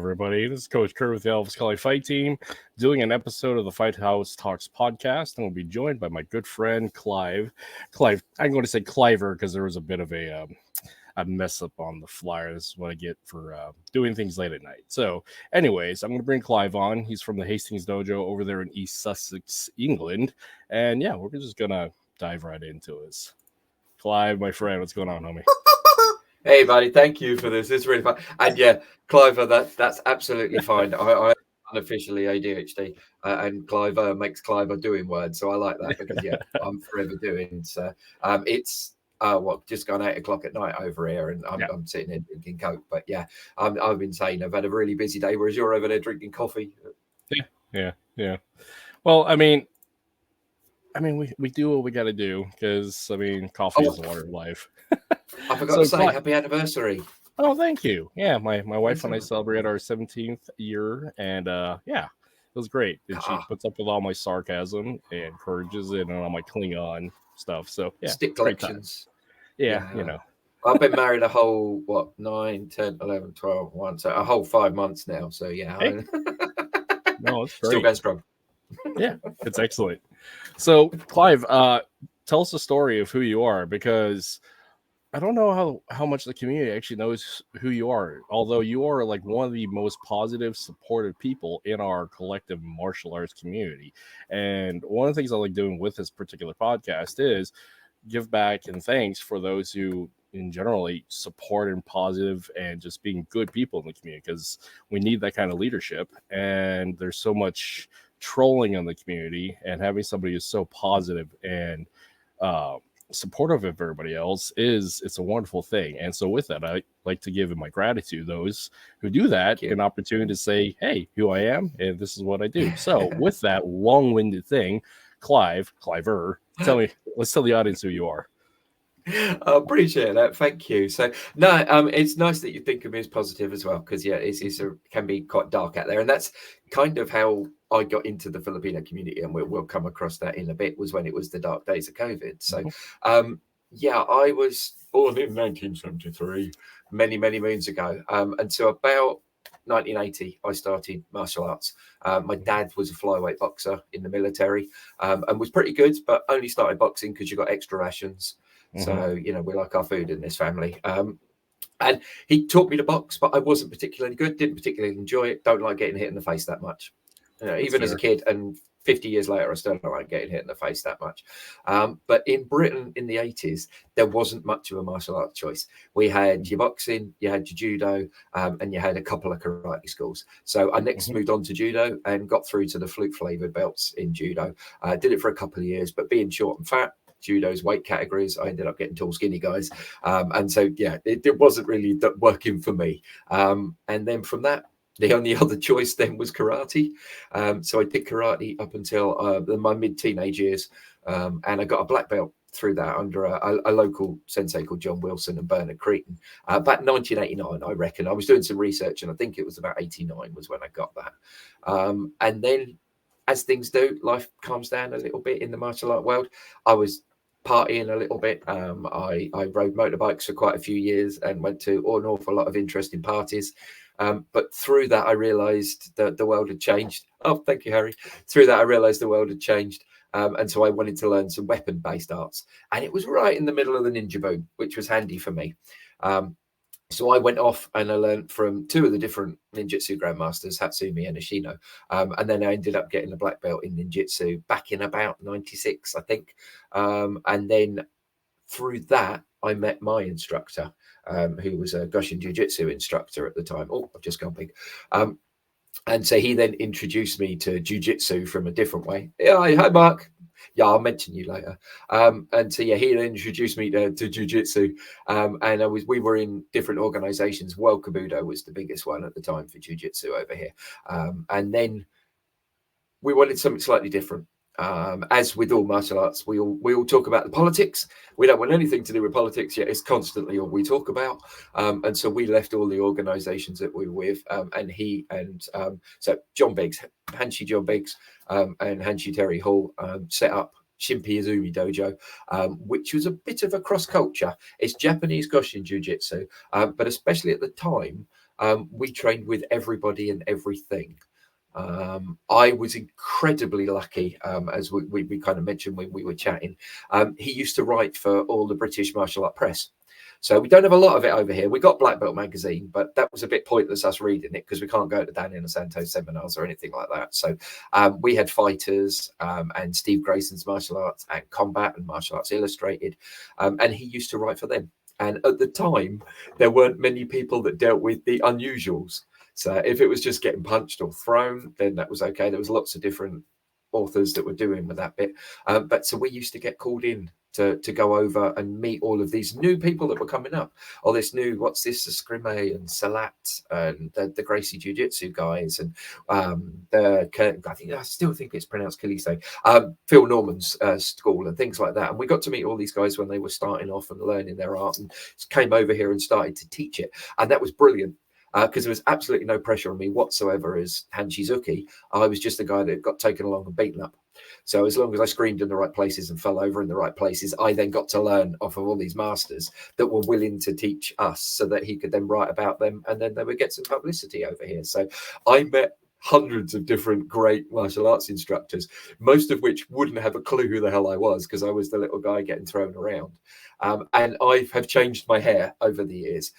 everybody. This is Coach Kurt with the Elvis Cully Fight Team doing an episode of the Fight House Talks podcast, and we'll be joined by my good friend Clive. Clive, I'm going to say Cliver because there was a bit of a mess up on the flyer. This is what I get for doing things late at night. So, anyways, I'm going to bring Clive on. He's from the Hastings Dojo over there in East Sussex, England. And yeah, we're just going to dive right into this. Clive, my friend, what's going on, homie? Hey, buddy, thank you for this. It's really fun. And yeah, Clive, that's absolutely fine. I'm unofficially ADHD, and Clive makes Clive a doing word. So I like that because, yeah, I'm forever doing. So it's just gone 8 o'clock at night over here, and I'm sitting here drinking Coke. But yeah, I've been saying I've had a really busy day, whereas you're over there drinking coffee. Yeah. Well, I mean, we do what we got to do because, coffee is the water of life. I forgot to say happy anniversary. Oh, thank you. Yeah, my wife and I celebrated our 17th year, and it was great. And she puts up with all my sarcasm and encourages it and all my Klingon stuff. So yeah, stick collections. Yeah, you know. I've been married a whole 9, 10, 11, 12, 1, so a whole 5 months now. So yeah, hey. No, it's great. Still going strong. Yeah, it's excellent. So Clive, tell us the story of who you are, because I don't know how much the community actually knows who you are, although you are like one of the most positive, supportive people in our collective martial arts community. And one of the things I like doing with this particular podcast is give back and thanks for those who in generally support and positive and just being good people in the community, because we need that kind of leadership. And there's so much trolling in the community, and having somebody who's so positive and supportive of everybody else it's a wonderful thing. And so with that, I like to give my gratitude those who do that an opportunity to say, hey, who I am and this is what I do. So with that long-winded thing, Cliver, let's tell the audience who you are. I appreciate that. Thank you. So no, it's nice that you think of me as positive as well, because yeah, it can be quite dark out there, and that's kind of how I got into the Filipino community, and we'll come across that in a bit, was when it was the dark days of COVID. So I was born in 1973, many moons ago, and so about 1980 I started martial arts. My dad was a flyweight boxer in the military, and was pretty good, but only started boxing because you got extra rations. So, we like our food in this family. And he taught me to box, but I wasn't particularly good, didn't particularly enjoy it, don't like getting hit in the face that much. Even as a kid, and 50 years later, I still don't like getting hit in the face that much. But in Britain in the 80s, there wasn't much of a martial arts choice. We had your boxing, you had your judo, and you had a couple of karate schools. So I next moved on to judo and got through to the flute-flavoured belts in judo. I did it for a couple of years, but being short and fat, judo's weight categories, I ended up getting tall, skinny guys. And so, yeah, it wasn't really working for me. And then from that, the only other choice then was karate. So I did karate up until my mid-teenage years. And I got a black belt through that under a local sensei called John Wilson and Bernard Creaton. Back 1989, I reckon. I was doing some research, and I think it was about 89 was when I got that. And then, as things do, life calms down a little bit in the martial art world. I was partying a little bit. I rode motorbikes for quite a few years and went to an awful lot of interesting parties. But through that, I realized that the world had changed. Oh, thank you, Harry. Through that, I realized the world had changed. And so I wanted to learn some weapon-based arts. And it was right in the middle of the ninja boom, which was handy for me. So I went off and I learned from 2 of the different ninjitsu grandmasters, Hatsumi and Ashino. And then I ended up getting a black belt in ninjitsu back in about 96, I think. And then through that, I met my instructor, who was a Goshin jiu-jitsu instructor at the time. Oh, I've just gone big. And so he then introduced me to jiu-jitsu from a different way. Yeah, hi, Mark. Yeah, I'll mention you later. And so, yeah, he then introduced me to jiu-jitsu. And we were in different organizations. World Kubodo was the biggest one at the time for jiu-jitsu over here. And then we wanted something slightly different. As with all martial arts, we all talk about the politics. We don't want anything to do with politics, yet it's constantly all we talk about. And so we left all the organizations that we were with, so John Biggs, Hanshi John Biggs, and Hanshi Terry Hall set up Shinpi Izumi Dojo, which was a bit of a cross culture. It's Japanese Goshin Jiu-Jitsu, but especially at the time, we trained with everybody and everything. I was incredibly lucky, as we kind of mentioned when we were chatting. He used to write for all the British martial art press. So we don't have a lot of it over here. We got Black Belt magazine, but that was a bit pointless us reading it because we can't go to Daniel Santos seminars or anything like that. So we had Fighters and Steve Grayson's Martial Arts and Combat and Martial Arts Illustrated, and he used to write for them. And at the time, there weren't many people that dealt with the unusuals. So if it was just getting punched or thrown, then that was okay. There was lots of different authors that were doing with that bit. But so we used to get called in to go over and meet all of these new people that were coming up. All this new, what's this, Eskrime and Salat and the Gracie Jiu-Jitsu guys and I still think it's pronounced Kilise, Phil Norman's school and things like that. And we got to meet all these guys when they were starting off and learning their art and came over here and started to teach it. And that was brilliant. Because there was absolutely no pressure on me whatsoever as Hanshizuki. I was just a guy that got taken along and beaten up. So as long as I screamed in the right places and fell over in the right places, I then got to learn off of all these masters that were willing to teach us so that he could then write about them and then they would get some publicity over here. So I met hundreds of different great martial arts instructors, most of which wouldn't have a clue who the hell I was because I was the little guy getting thrown around. And I have changed my hair over the years.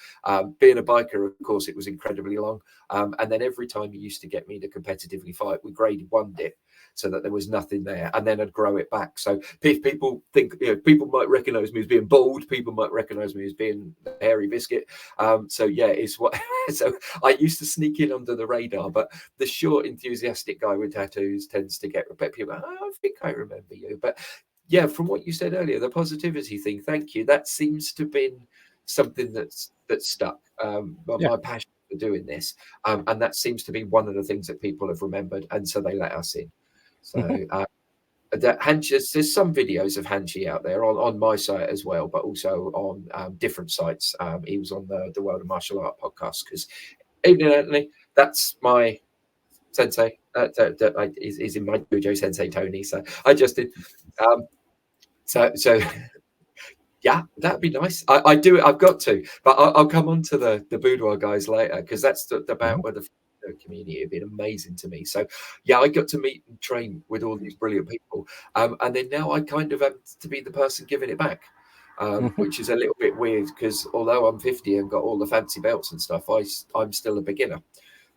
Being a biker, of course, it was incredibly long. And then every time he used to get me to competitively fight, we grade one it so that there was nothing there. And then I'd grow it back. So if people think, people might recognize me as being bald, people might recognize me as being a hairy biscuit. So yeah, it's what. So I used to sneak in under the radar, but the short, enthusiastic guy with tattoos tends to get people. I think I remember you, but. Yeah, from what you said earlier, the positivity thing, thank you. That seems to have been something that's stuck, my passion for doing this. And that seems to be one of the things that people have remembered, and so they let us in. So there's some videos of Hanshi out there on my site as well, but also on different sites. He was on the World of Martial Art podcast because, evening, Anthony, that's my sensei. Is in my dojo, Sensei Tony. So I just did. So yeah, that'd be nice. I do it. I've got to, but I'll come on to the boudoir guys later because that's about where the community have been amazing to me. So yeah, I got to meet and train with all these brilliant people, and then now I kind of have to be the person giving it back. Which is a little bit weird because although I'm 50 and got all the fancy belts and stuff, I'm still a beginner.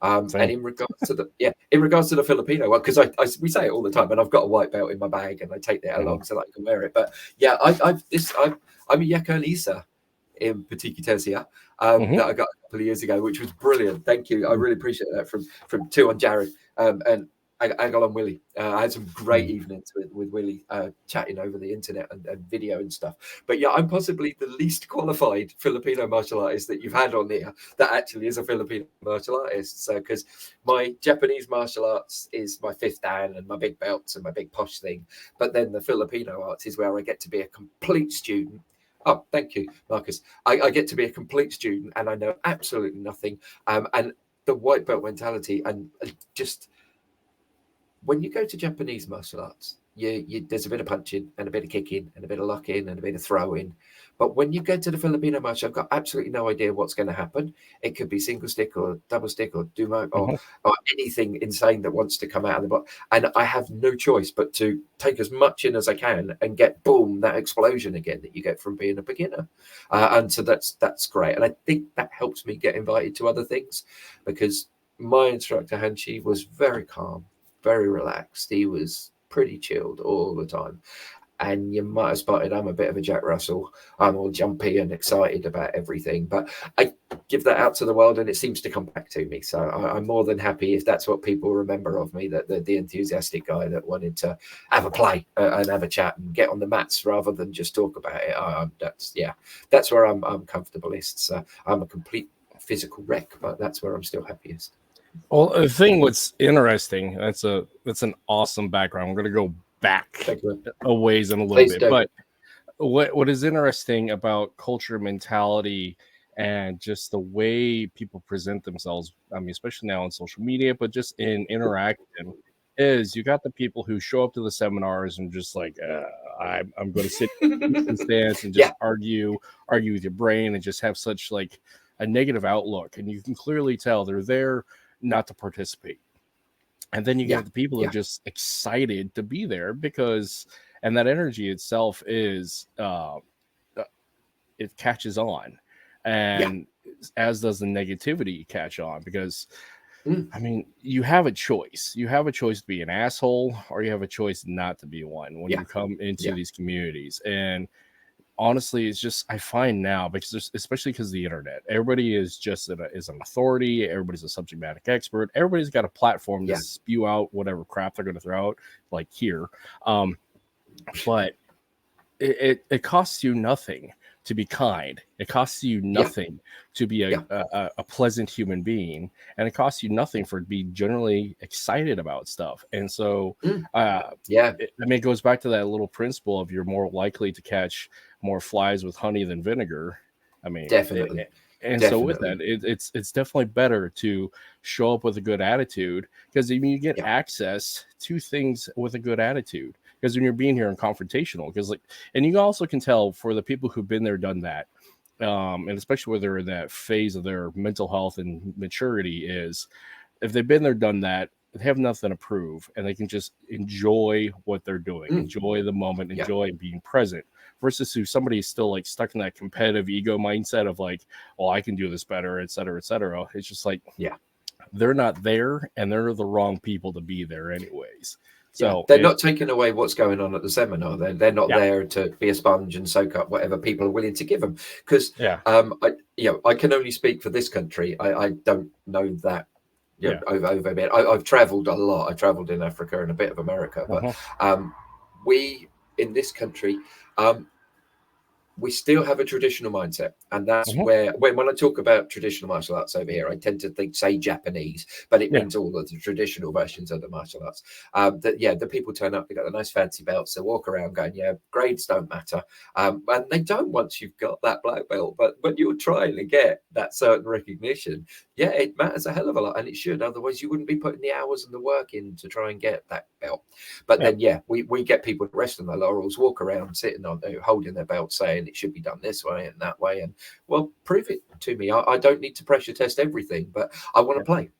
And in regards to the Filipino one, because we say it all the time, and I've got a white belt in my bag and I take that along so that I can wear it. But yeah, I'm a Yakanisa in Pekiti-Tirsia that I got a couple of years ago, which was brilliant. Thank you. I really appreciate that from two on Jared and Angle on Willie. I had some great evenings with Willie chatting over the internet and video and stuff. But yeah, I'm possibly the least qualified Filipino martial artist that you've had on here that actually is a Filipino martial artist. So because my Japanese martial arts is my fifth dan and my big belts and my big posh thing. But then the Filipino arts is where I get to be a complete student. Oh, thank you, Marcus. I get to be a complete student and I know absolutely nothing. And the white belt mentality and just... When you go to Japanese martial arts, there's a bit of punching and a bit of kicking and a bit of locking and a bit of throwing. But when you go to the Filipino martial, I've got absolutely no idea what's going to happen. It could be single stick or double stick or dumo or anything insane that wants to come out of the box. And I have no choice but to take as much in as I can and get, boom, that explosion again that you get from being a beginner. And so that's great. And I think that helps me get invited to other things because my instructor, Hanshi, was very calm, very relaxed. He was pretty chilled all the time. And you might have spotted I'm a bit of a Jack Russell. I'm all jumpy and excited about everything. But I give that out to the world and it seems to come back to me. So I'm more than happy if that's what people remember of me, that the enthusiastic guy that wanted to have a play and have a chat and get on the mats rather than just talk about it. That's where I'm comfortablest. So I'm a complete physical wreck, but that's where I'm still happiest. Well, the thing what's interesting, that's an awesome background. We're going to go back a ways in a little bit. But what is interesting about culture, mentality, and just the way people present themselves, I mean, especially now on social media, but just in interaction, is you got the people who show up to the seminars and just like, I'm going to sit in stance and just argue with your brain and just have such like a negative outlook, and you can clearly tell they're there not to participate. And then you Yeah. get the people who are just excited to be there because, and that energy itself is, it catches on, and as does the negativity catch on, because I mean, you have a choice. You have a choice to be an asshole, or you have a choice not to be one when you come into these communities. And honestly, it's just, I find now, because there's, especially because of the internet, everybody is just is an authority. Everybody's a subject matter expert. Everybody's got a platform to spew out whatever crap they're going to throw out, like here. But it costs you nothing to be kind. It costs you nothing to be a pleasant human being, and it costs you nothing for to be generally excited about stuff. And so, I mean, it goes back to that little principle of you're more likely to catch more flies with honey than vinegar. I mean, Definitely. So with that, it's definitely better to show up with a good attitude, because I mean, you get access to things with a good attitude. Because when you're being here and confrontational, because like, and you also can tell for the people who've been there, done that, and especially where they're in that phase of their mental health and maturity, is if they've been there, done that, they have nothing to prove, and they can just enjoy what they're doing, enjoy the moment, enjoy being present. Versus who somebody is still like stuck in that competitive ego mindset of like, oh, I can do this better, et cetera, et cetera. It's just like, they're not there, and they're the wrong people to be there anyways. So they're not taking away what's going on at the seminar. They're not there to be a sponge and soak up whatever people are willing to give them. Because I can only speak for this country. I don't know that over a bit. I've traveled a lot. I traveled in Africa and a bit of America, but we in this country, we still have a traditional mindset, and that's where when I talk about traditional martial arts over here, I tend to say Japanese, but it means all of the traditional versions of the martial arts. The people turn up, they got the nice fancy belts, they walk around going, grades don't matter, and they don't once you've got that black belt. But when you're trying to get that certain recognition, it matters a hell of a lot, and it should. Otherwise, you wouldn't be putting the hours and the work in to try and get that belt. But then, we get people to rest on their laurels, walk around sitting on holding their belt, saying it should be done this way and that way, and well, prove it to me. I don't need to pressure test everything, but I want to play.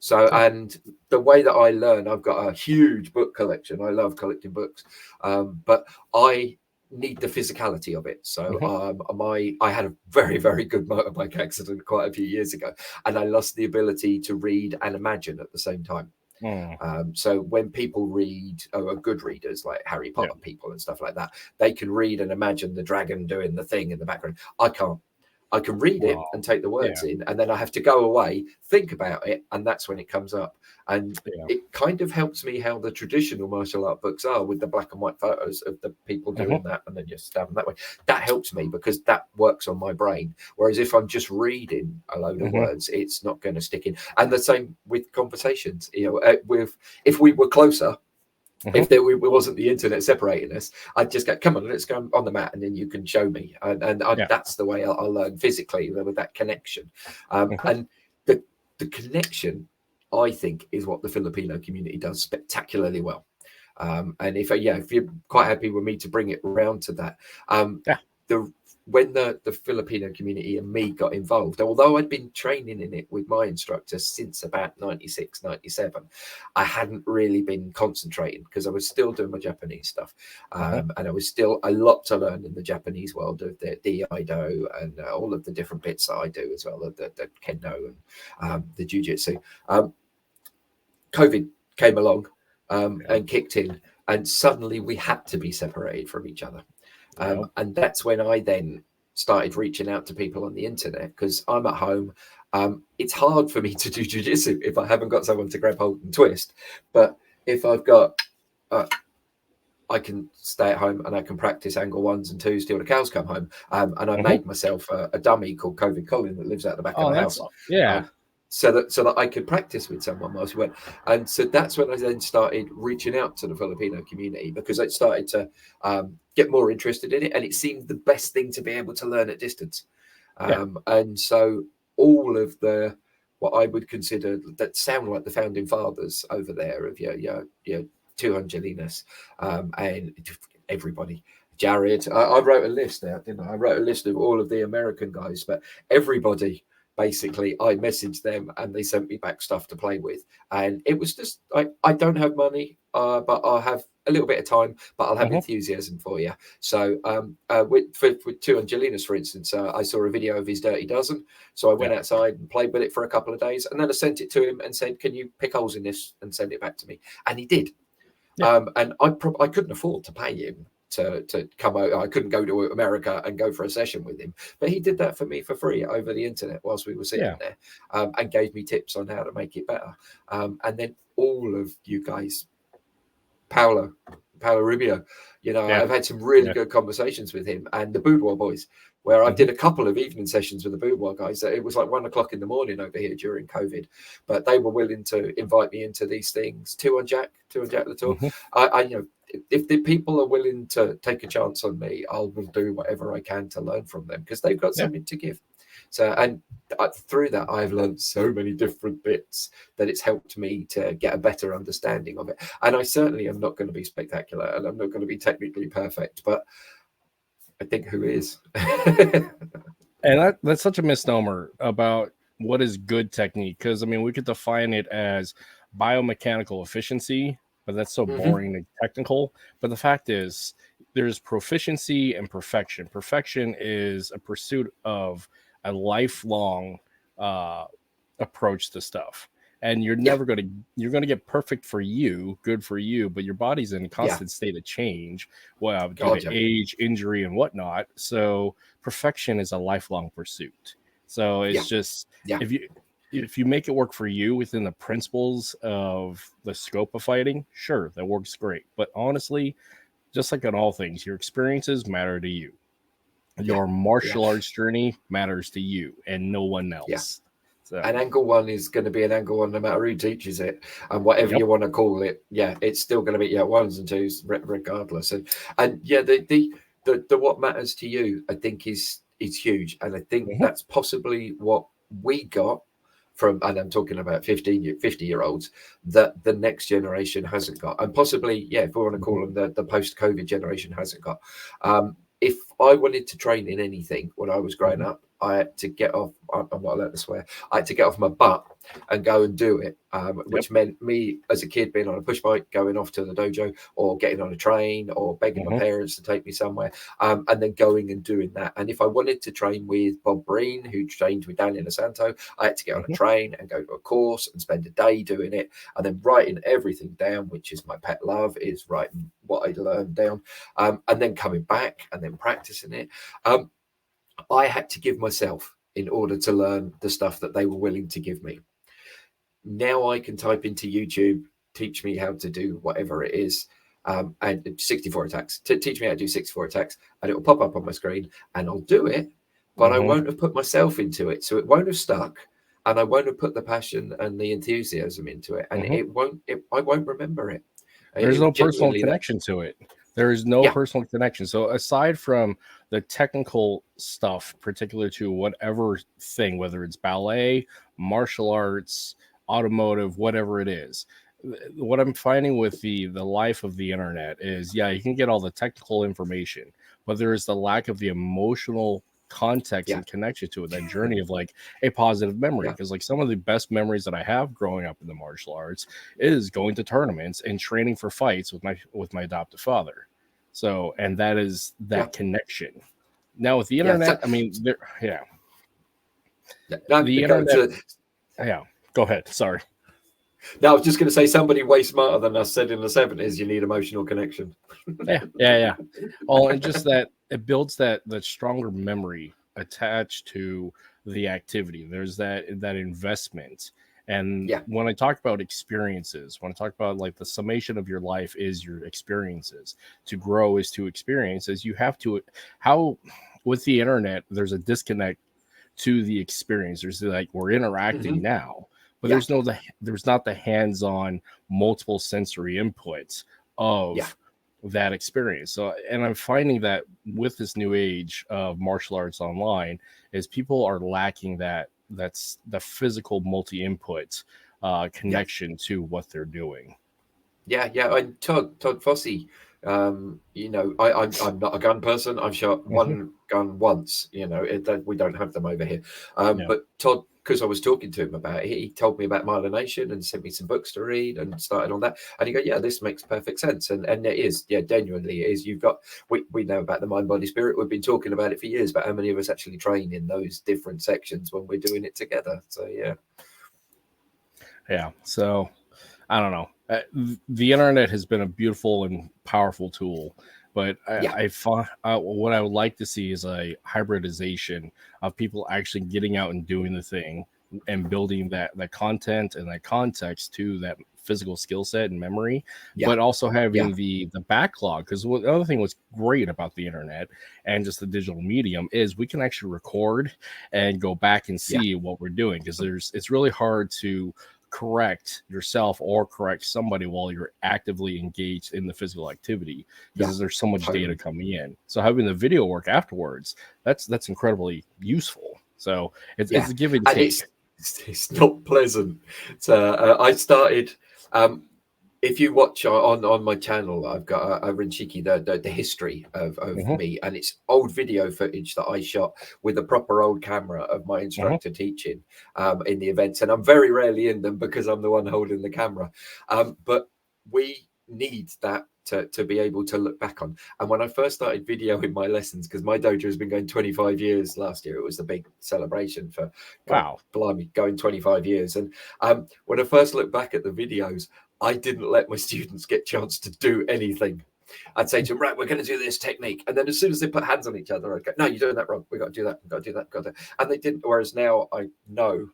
So, and the way that I learn, I've got a huge book collection. I love collecting books, but I need the physicality of it. So I had a very, very good motorbike accident quite a few years ago, and I lost the ability to read and imagine at the same time. So when people read, are good readers like Harry Potter people and stuff like that, they can read and imagine the dragon doing the thing in the background. I can't. I can read it and take the words in, and then I have to go away, think about it, and that's when it comes up. And it kind of helps me how the traditional martial art books are, with the black and white photos of the people doing that, and then just stab them that way. That helps me because that works on my brain. Whereas if I'm just reading a load of words, it's not going to stick in. And the same with conversations. If we were closer, if there wasn't the internet separating us, I'd just go, come on, let's go on the mat, and then you can show me. And that's the way I'll learn physically, with that connection. And the connection, I think, is what the Filipino community does spectacularly well. And if you're quite happy with me to bring it around to that, when the Filipino community and me got involved, although I'd been training in it with my instructor since about 96, 97, I hadn't really been concentrating because I was still doing my Japanese stuff. And I was still a lot to learn in the Japanese world of the Iaido and all of the different bits that I do as well, the Kendo and the Jiu-Jitsu. COVID came along and kicked in, and suddenly we had to be separated from each other. And that's when I then started reaching out to people on the internet, because I'm at home. It's hard for me to do jiu-jitsu if I haven't got someone to grab hold and twist. But if I've got, I can stay at home and I can practice angle 1s and 2s till the cows come home. And I made myself a dummy called COVID Colin that lives out the back of the house. So that I could practice with someone whilst we went. And so that's when I then started reaching out to the Filipino community, because I started to get more interested in it, and it seemed the best thing to be able to learn at distance. And so all of the, what I would consider that sound like the founding fathers over there of your Tuhangelinas, and everybody. Jared, I wrote a list there, didn't I? I wrote a list of all of the American guys, but everybody basically I messaged them and they sent me back stuff to play with. And it was just, I don't have money, but I'll have a little bit of time, but I'll have enthusiasm for you. So with two Angelinas, for instance, I saw a video of his Dirty Dozen. So I went outside and played with it for a couple of days. And then I sent it to him and said, can you pick holes in this and send it back to me? And he did. And I couldn't afford to pay him to come out. I couldn't go to America and go for a session with him, but he did that for me for free over the internet whilst we were sitting there, and gave me tips on how to make it better. And then all of you guys, Paolo Rubio, you know, I've had some really good conversations with him, and the Boudoir boys, where I did a couple of evening sessions with the Boudoir guys. It was like 1 o'clock in the morning over here during COVID, but they were willing to invite me into these things. Two on Jack the tour. I you know, if the people are willing to take a chance on me, I will do whatever I can to learn from them, because they've got something to give. So, and through that, I've learned so many different bits that it's helped me to get a better understanding of it. And I certainly am not going to be spectacular, and I'm not going to be technically perfect, but I think who is? And that's such a misnomer about what is good technique, because I mean, we could define it as biomechanical efficiency, but that's so boring and technical. But the fact is, there's proficiency and perfection. Perfection is a pursuit of a lifelong approach to stuff, and you're never going to get perfect for you, good for you, but your body's in a constant state of change, well, due to age, injury, and whatnot. So perfection is a lifelong pursuit. So it's just if you make it work for you within the principles of the scope of fighting, sure, that works great. But honestly, just like on all things, your experiences matter to you. Your martial arts journey matters to you and no one else. So. And angle one is going to be an angle one no matter who teaches it, and whatever you want to call it. It's still going to be ones and twos regardless. And the what matters to you, I think, is huge. And I think that's possibly what we got from, and I'm talking about 50-year-olds, that the next generation hasn't got, and possibly, if we want to call them the post-COVID generation hasn't got. If I wanted to train in anything when I was growing up, I had to get off. I'm not allowed to swear. I had to get off my butt and go and do it, which meant me as a kid being on a push bike, going off to the dojo, or getting on a train, or begging my parents to take me somewhere, and then going and doing that. And if I wanted to train with Bob Breen, who trained with Daniel Santo, I had to get on a train and go to a course and spend a day doing it, and then writing everything down, which is my pet love, is writing what I learned down, and then coming back and then practicing it. I had to give myself in order to learn the stuff that they were willing to give me. Now I can type into YouTube, teach me how to do whatever it is, and 64 attacks, to teach me how to do 64 attacks, and it will pop up on my screen, and I'll do it, but I won't have put myself into it, so it won't have stuck, and I won't have put the passion and the enthusiasm into it, and I won't remember it. There's no personal connection to it. There is no personal connection. So aside from the technical stuff, particular to whatever thing, whether it's ballet, martial arts, automotive, whatever it is, what I'm finding with the life of the internet is, you can get all the technical information, but there is the lack of the emotional context and connection to it, that journey of like a positive memory. Because like some of the best memories that I have growing up in the martial arts is going to tournaments and training for fights with my adoptive father. So, and that is that connection. Now with the internet, I mean, the internet. Go ahead. Sorry. No, I was just going to say, somebody way smarter than us said in the 70s, you need emotional connection. Oh, and just that it builds that stronger memory attached to the activity. There's that investment. And when I talk about experiences, when I talk about like the summation of your life is your experiences. To grow is to experiences. You have to, with the internet, there's a disconnect to the experience. There's like, we're interacting now, but there's not the hands-on multiple sensory inputs of that experience. So, and I'm finding that with this new age of martial arts online, is people are lacking that's the physical multi-input connection to what they're doing. And Todd Fossey, You know, I'm not a gun person. I've shot one gun once. You know, we don't have them over here. But Todd, because I was talking to him about it, he told me about myelination and sent me some books to read and started on that. And he go, yeah, this makes perfect sense. And it is, yeah, genuinely it is. You've got, we know about the mind, body, spirit. We've been talking about it for years, but how many of us actually train in those different sections when we're doing it together? So, yeah. Yeah. So I don't know. The internet has been a beautiful and powerful tool, but I find what I would like to see is a hybridization of people actually getting out and doing the thing and building that content and that context to that physical skill set and memory, but also having the backlog. Because the other thing was great about the internet and just the digital medium is we can actually record and go back and see what we're doing, because it's really hard to correct yourself or correct somebody while you're actively engaged in the physical activity, because there's so much data coming in. So having the video work afterwards, that's incredibly useful. So it's a give and take. It's not pleasant. So I started. If you watch on my channel, I've got a Rinchiki, the history of me, and it's old video footage that I shot with a proper old camera of my instructor teaching in the events, and I'm very rarely in them because I'm the one holding the camera. But we need that to be able to look back on. And when I first started videoing my lessons, because my dojo has been going 25 years last year, it was the big celebration for blimey, going 25 years. And when I first looked back at the videos, I didn't let my students get a chance to do anything. I'd say to them, right, we're going to do this technique. And then as soon as they put hands on each other, I'd go, no, you're doing that wrong. We've got to do that. We've got to do that. Got to. And they didn't. Whereas now I know,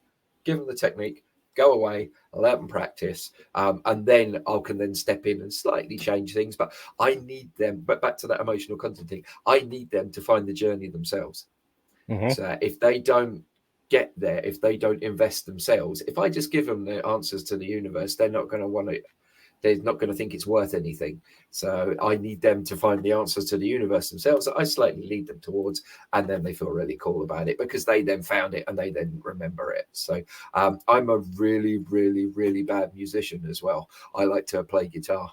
give them the technique, go away, let them practice. And then I can then step in and slightly change things. But I need them, but back to that emotional content thing, I need them to find the journey themselves. So if they don't get there, if they don't invest themselves, if I just give them the answers to the universe, they're not going to want it. They're not going to think it's worth anything. So I need them to find the answers to the universe themselves. I slightly lead them towards, and then they feel really cool about it because they then found it and they then remember it. So I'm a really, really, really bad musician as well. I like to play guitar.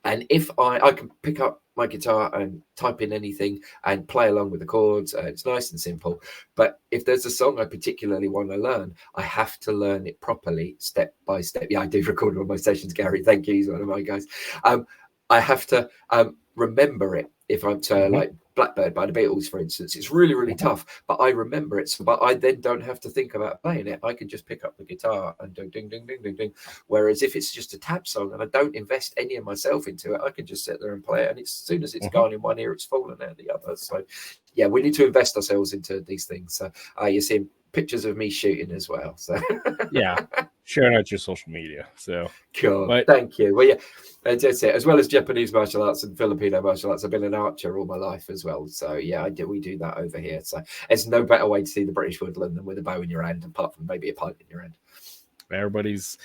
And if I can pick up my guitar and type in anything and play along with the chords, it's nice and simple. But if there's a song I particularly want to learn, I have to learn it properly, step by step. Yeah, I do record all my sessions, Gary. Thank you. He's one of my guys. I have to remember it. If I'm to like Blackbird by the Beatles, for instance, it's really, really tough, but I remember it. So, but I then don't have to think about playing it. I can just pick up the guitar and do ding, ding, ding, ding, ding. Whereas if it's just a tab song and I don't invest any of myself into it, I can just sit there and play it. And as soon as it's gone in one ear, it's fallen out the other. So, yeah, we need to invest ourselves into these things. So, you're seeing pictures of me shooting as well. So, yeah, sharing out your social media. So, cool. But, thank you. Well, yeah. That's it. As well as Japanese martial arts and Filipino martial arts, I've been an archer all my life as well. So yeah, we do that over here. So there's no better way to see the British woodland than with a bow in your hand, apart from maybe a pipe in your hand. Everybody's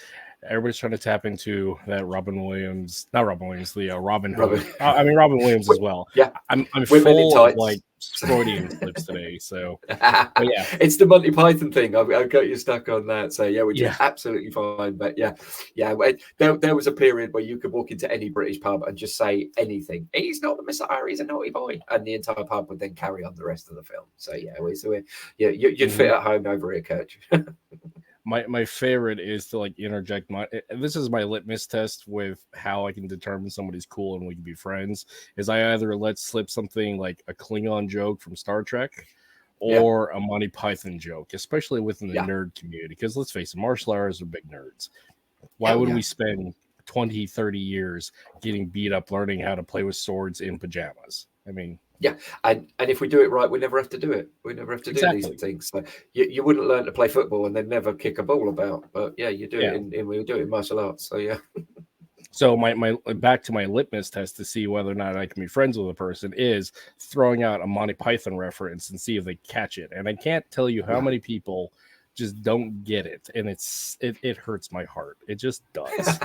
trying to tap into that Robin Williams, not Robin Williams, the Robin Hood. I mean Robin Williams as well. Yeah, I'm full of like Freudian clips today. So but yeah, it's the Monty Python thing. I've got you stuck on that. So yeah, which is absolutely fine. But yeah. There was a period where you could walk into any British pub and just say anything. He's not the Messiah. He's a naughty boy, and the entire pub would then carry on the rest of the film. So you'd fit at home over here, Coach. My favorite is to like interject this is my litmus test with how I can determine somebody's cool and we can be friends, is I either let slip something like a Klingon joke from Star Trek or a Monty Python joke, especially within the nerd community, because let's face it, martial artists are big nerds. Why would we spend 20, 30 years getting beat up learning how to play with swords in pajamas? I mean, yeah, and if we do it right, we never have to do it. We never have to do these things. So you wouldn't learn to play football and then never kick a ball about. But yeah, you do it we do it in martial arts. So yeah. So my back to my litmus test to see whether or not I can be friends with a person is throwing out a Monty Python reference and see if they catch it. And I can't tell you how many people just don't get it, and it hurts my heart. It just does.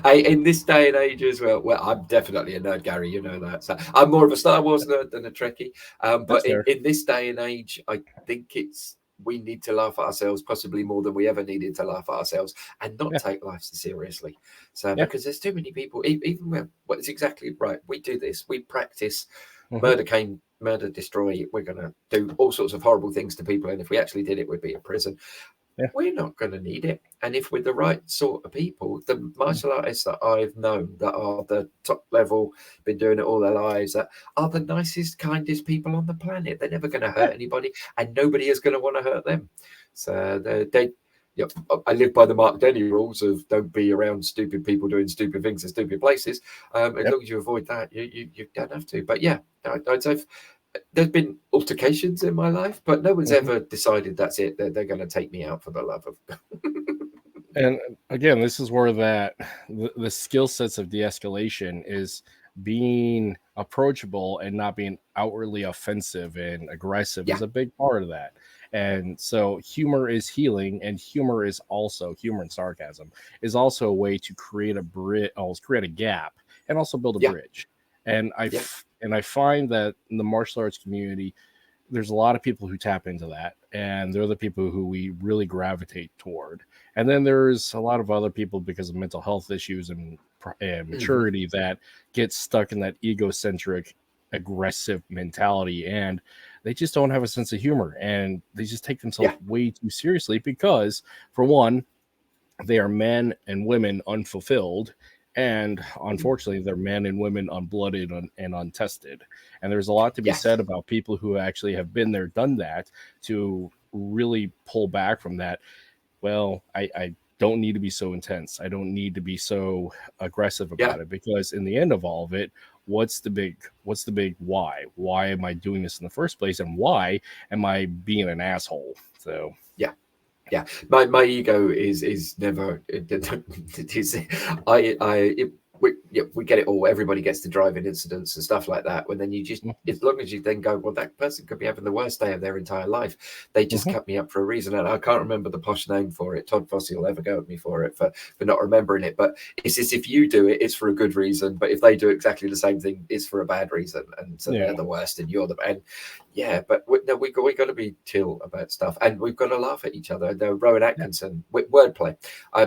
In this day and age as well, I'm definitely a nerd, Gary, you know that. So I'm more of a Star Wars nerd than a Trekkie. But in this day and age, I think it's we need to laugh at ourselves, possibly more than we ever needed to laugh at ourselves, and not take life so seriously. So because there's too many people, even when it's exactly right, we do this, we practice murder, destroy. We're going to do all sorts of horrible things to people, and if we actually did it, we'd be in prison. We're not going to need it. And if we're the right sort of people, the martial artists that I've known that are the top level, been doing it all their lives, that are the nicest, kindest people on the planet. They're never going to hurt anybody, and nobody is going to want to hurt them. So I live by the Mark Denny rules of don't be around stupid people doing stupid things in stupid places. As long as you avoid that, you don't have to. But I'd say there's been altercations in my life, but no one's ever decided that's it. They're going to take me out for the love of. And again, this is where the skill sets of de-escalation is being approachable and not being outwardly offensive and aggressive is a big part of that. And so humor is healing, and humor and sarcasm is also a way to create a gap and also build a bridge. And I find that in the martial arts community, there's a lot of people who tap into that, and they're the people who we really gravitate toward. And then there's a lot of other people, because of mental health issues and maturity, that get stuck in that egocentric, aggressive mentality, and they just don't have a sense of humor, and they just take themselves way too seriously because, for one, they are men and women unfulfilled. And unfortunately, they're men and women unblooded and untested. And there's a lot to be said about people who actually have been there, done that, to really pull back from that. Well, I don't need to be so intense. I don't need to be so aggressive about it, because in the end of all of it, what's the big why? Why am I doing this in the first place? And why am I being an asshole? So yeah, my ego is never. We get it all. Everybody gets to driving incidents and stuff like that. When then you just, as long as you then go, well, that person could be having the worst day of their entire life. They just cut me up for a reason, and I can't remember the posh name for it. Todd Fossey will ever go at me for it for not remembering it. But it's just, if you do it, it's for a good reason. But if they do exactly the same thing, it's for a bad reason, and so they're the worst, and you're the and But we got to be chill about stuff, and we've got to laugh at each other. Rowan Atkinson, wordplay.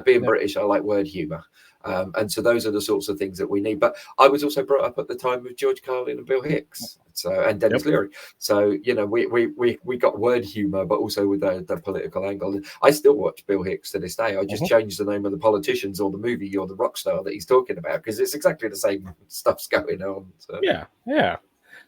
Being British, I like word humour. And so those are the sorts of things that we need. But I was also brought up at the time with George Carlin and Bill Hicks, and Dennis Leary. So we got word humour, but also with the political angle. I still watch Bill Hicks to this day. I just changed the name of the politicians or the movie or the rock star that he's talking about, because it's exactly the same stuff's going on. So. Yeah.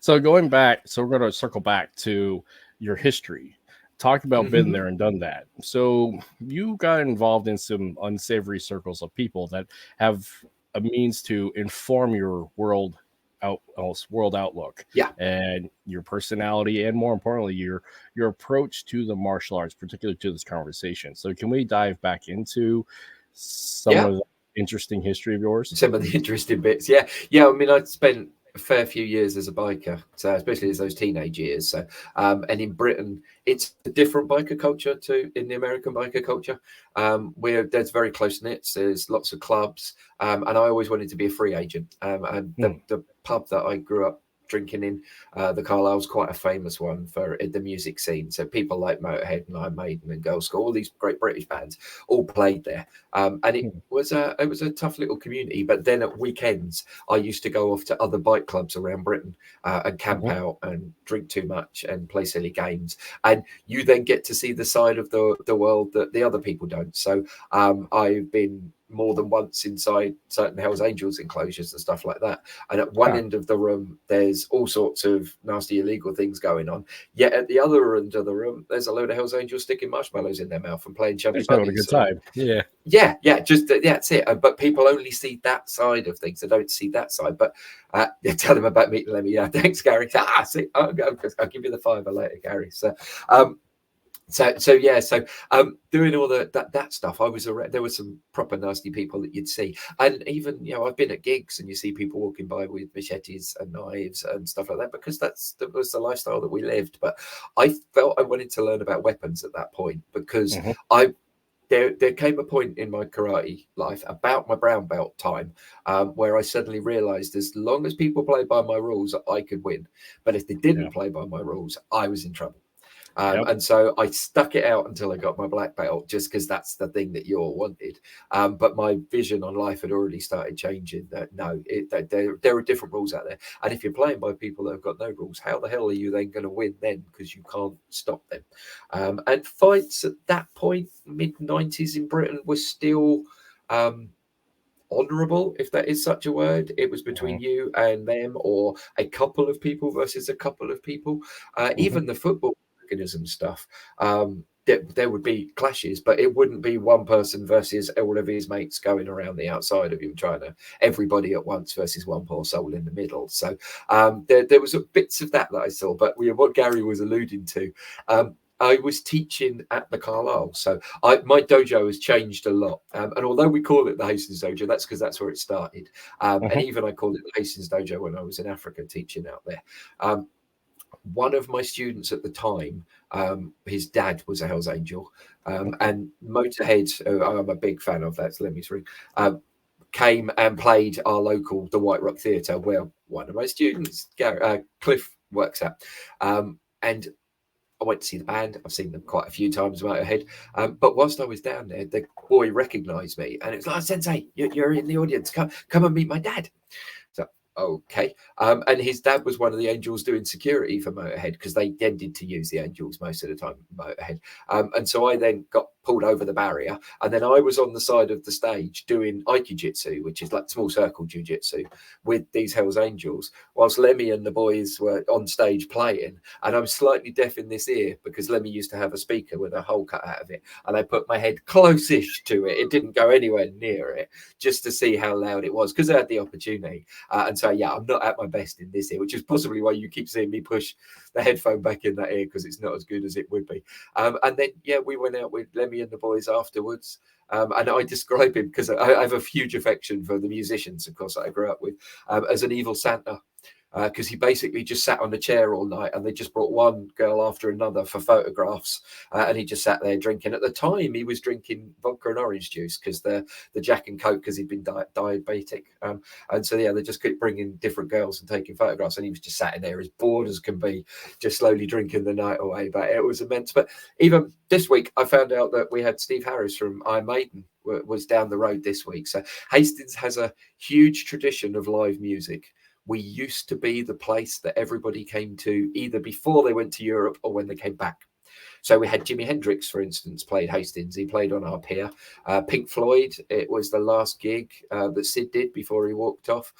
So going back, we're going to circle back to your history. Talk about been there and done that. So you got involved in some unsavory circles of people that have a means to inform your world outlook, and your personality, and more importantly, your approach to the martial arts, particularly to this conversation. So can we dive back into some of the interesting history of yours? Some of the interesting bits, yeah. I mean, I'd spent a fair few years as a biker, so especially as those teenage years. So, and in Britain, it's a different biker culture to in the American biker culture. There's very close knit. There's lots of clubs, and I always wanted to be a free agent. And the pub that I grew up drinking in, the Carlisle's quite a famous one for the music scene. So people like Motorhead and Iron Maiden and Girl School, all these great British bands, all played there. And it was a tough little community. But then at weekends, I used to go off to other bike clubs around Britain and camp out and drink too much and play silly games. And you then get to see the side of the world that the other people don't. So I've been more than once inside certain Hells Angels enclosures and stuff like that. And at one end of the room, there's all sorts of nasty illegal things going on. Yet at the other end of the room, there's a load of Hells Angels sticking marshmallows in their mouth and playing chubby having a good time. That's it. But people only see that side of things. They don't see that side. But tell them about Meat and Lemmy. Yeah, thanks, Gary. I'll give you the $5 later, Gary. So doing all that stuff, there were some proper nasty people that you'd see. And even, I've been at gigs and you see people walking by with machetes and knives and stuff like that, because that was the lifestyle that we lived. But I felt I wanted to learn about weapons at that point, because there came a point in my karate life about my brown belt time where I suddenly realized, as long as people played by my rules, I could win. But if they didn't play by my rules, I was in trouble. And so I stuck it out until I got my black belt, just because that's the thing that you all wanted. But my vision on life had already started changing. That there are different rules out there, and if you're playing by people that have got no rules, how the hell are you then going to win then? Because you can't stop them. And fights at that point, mid-90s in Britain, were still honourable, if that is such a word. It was between you and them, or a couple of people versus a couple of people. Even the football organism stuff, there would be clashes, but it wouldn't be one person versus all of his mates going around the outside of him, trying to everybody at once versus one poor soul in the middle. So there was bits of that I saw, but what Gary was alluding to, I was teaching at the Carlisle, so my dojo has changed a lot. And although we call it the Hastings Dojo, that's because that's where it started. And even I called it the Hastings Dojo when I was in Africa teaching out there. One of my students at the time, his dad was a Hell's Angel, and Motorhead, I'm a big fan of that, so let me through, came and played our local, the White Rock Theatre, where one of my students, Clive, works at. And I went to see the band. I've seen them quite a few times, Motorhead. But whilst I was down there, the boy recognised me, and it was like, "Sensei, you're in the audience. Come and meet my dad." So, okay. And his dad was one of the angels doing security for Motorhead, because they tended to use the angels most of the time, Motorhead. And so I then got pulled over the barrier, and then I was on the side of the stage doing Jitsu, which is like small circle jujitsu, with these Hell's Angels, whilst Lemmy and the boys were on stage playing. And I'm slightly deaf in this ear because Lemmy used to have a speaker with a hole cut out of it, and I put my head close-ish to it. It didn't go anywhere near it, just to see how loud it was, because I had the opportunity. And so, yeah, I'm not at my best in this ear, which is possibly why you keep seeing me push the headphone back in that ear, because it's not as good as it would be. And then, yeah, we went out with Lemmy and the boys afterwards. And I describe him, because I have a huge affection for the musicians, of course, that I grew up with, as an evil Santa. Because he basically just sat on the chair all night, and they just brought one girl after another for photographs, and he just sat there drinking. At the time, he was drinking vodka and orange juice, because the Jack and Coke, because he'd been diabetic. And so, yeah, they just kept bringing different girls and taking photographs, and he was just sat in there as bored as can be, just slowly drinking the night away. But it was immense. But even this week, I found out that we had Steve Harris from Iron Maiden was down the road this week. So Hastings has a huge tradition of live music. We used to be the place that everybody came to either before they went to Europe or when they came back. So we had Jimi Hendrix, for instance, played Hastings. He played on our pier. Pink Floyd, it was the last gig that Sid did before he walked off.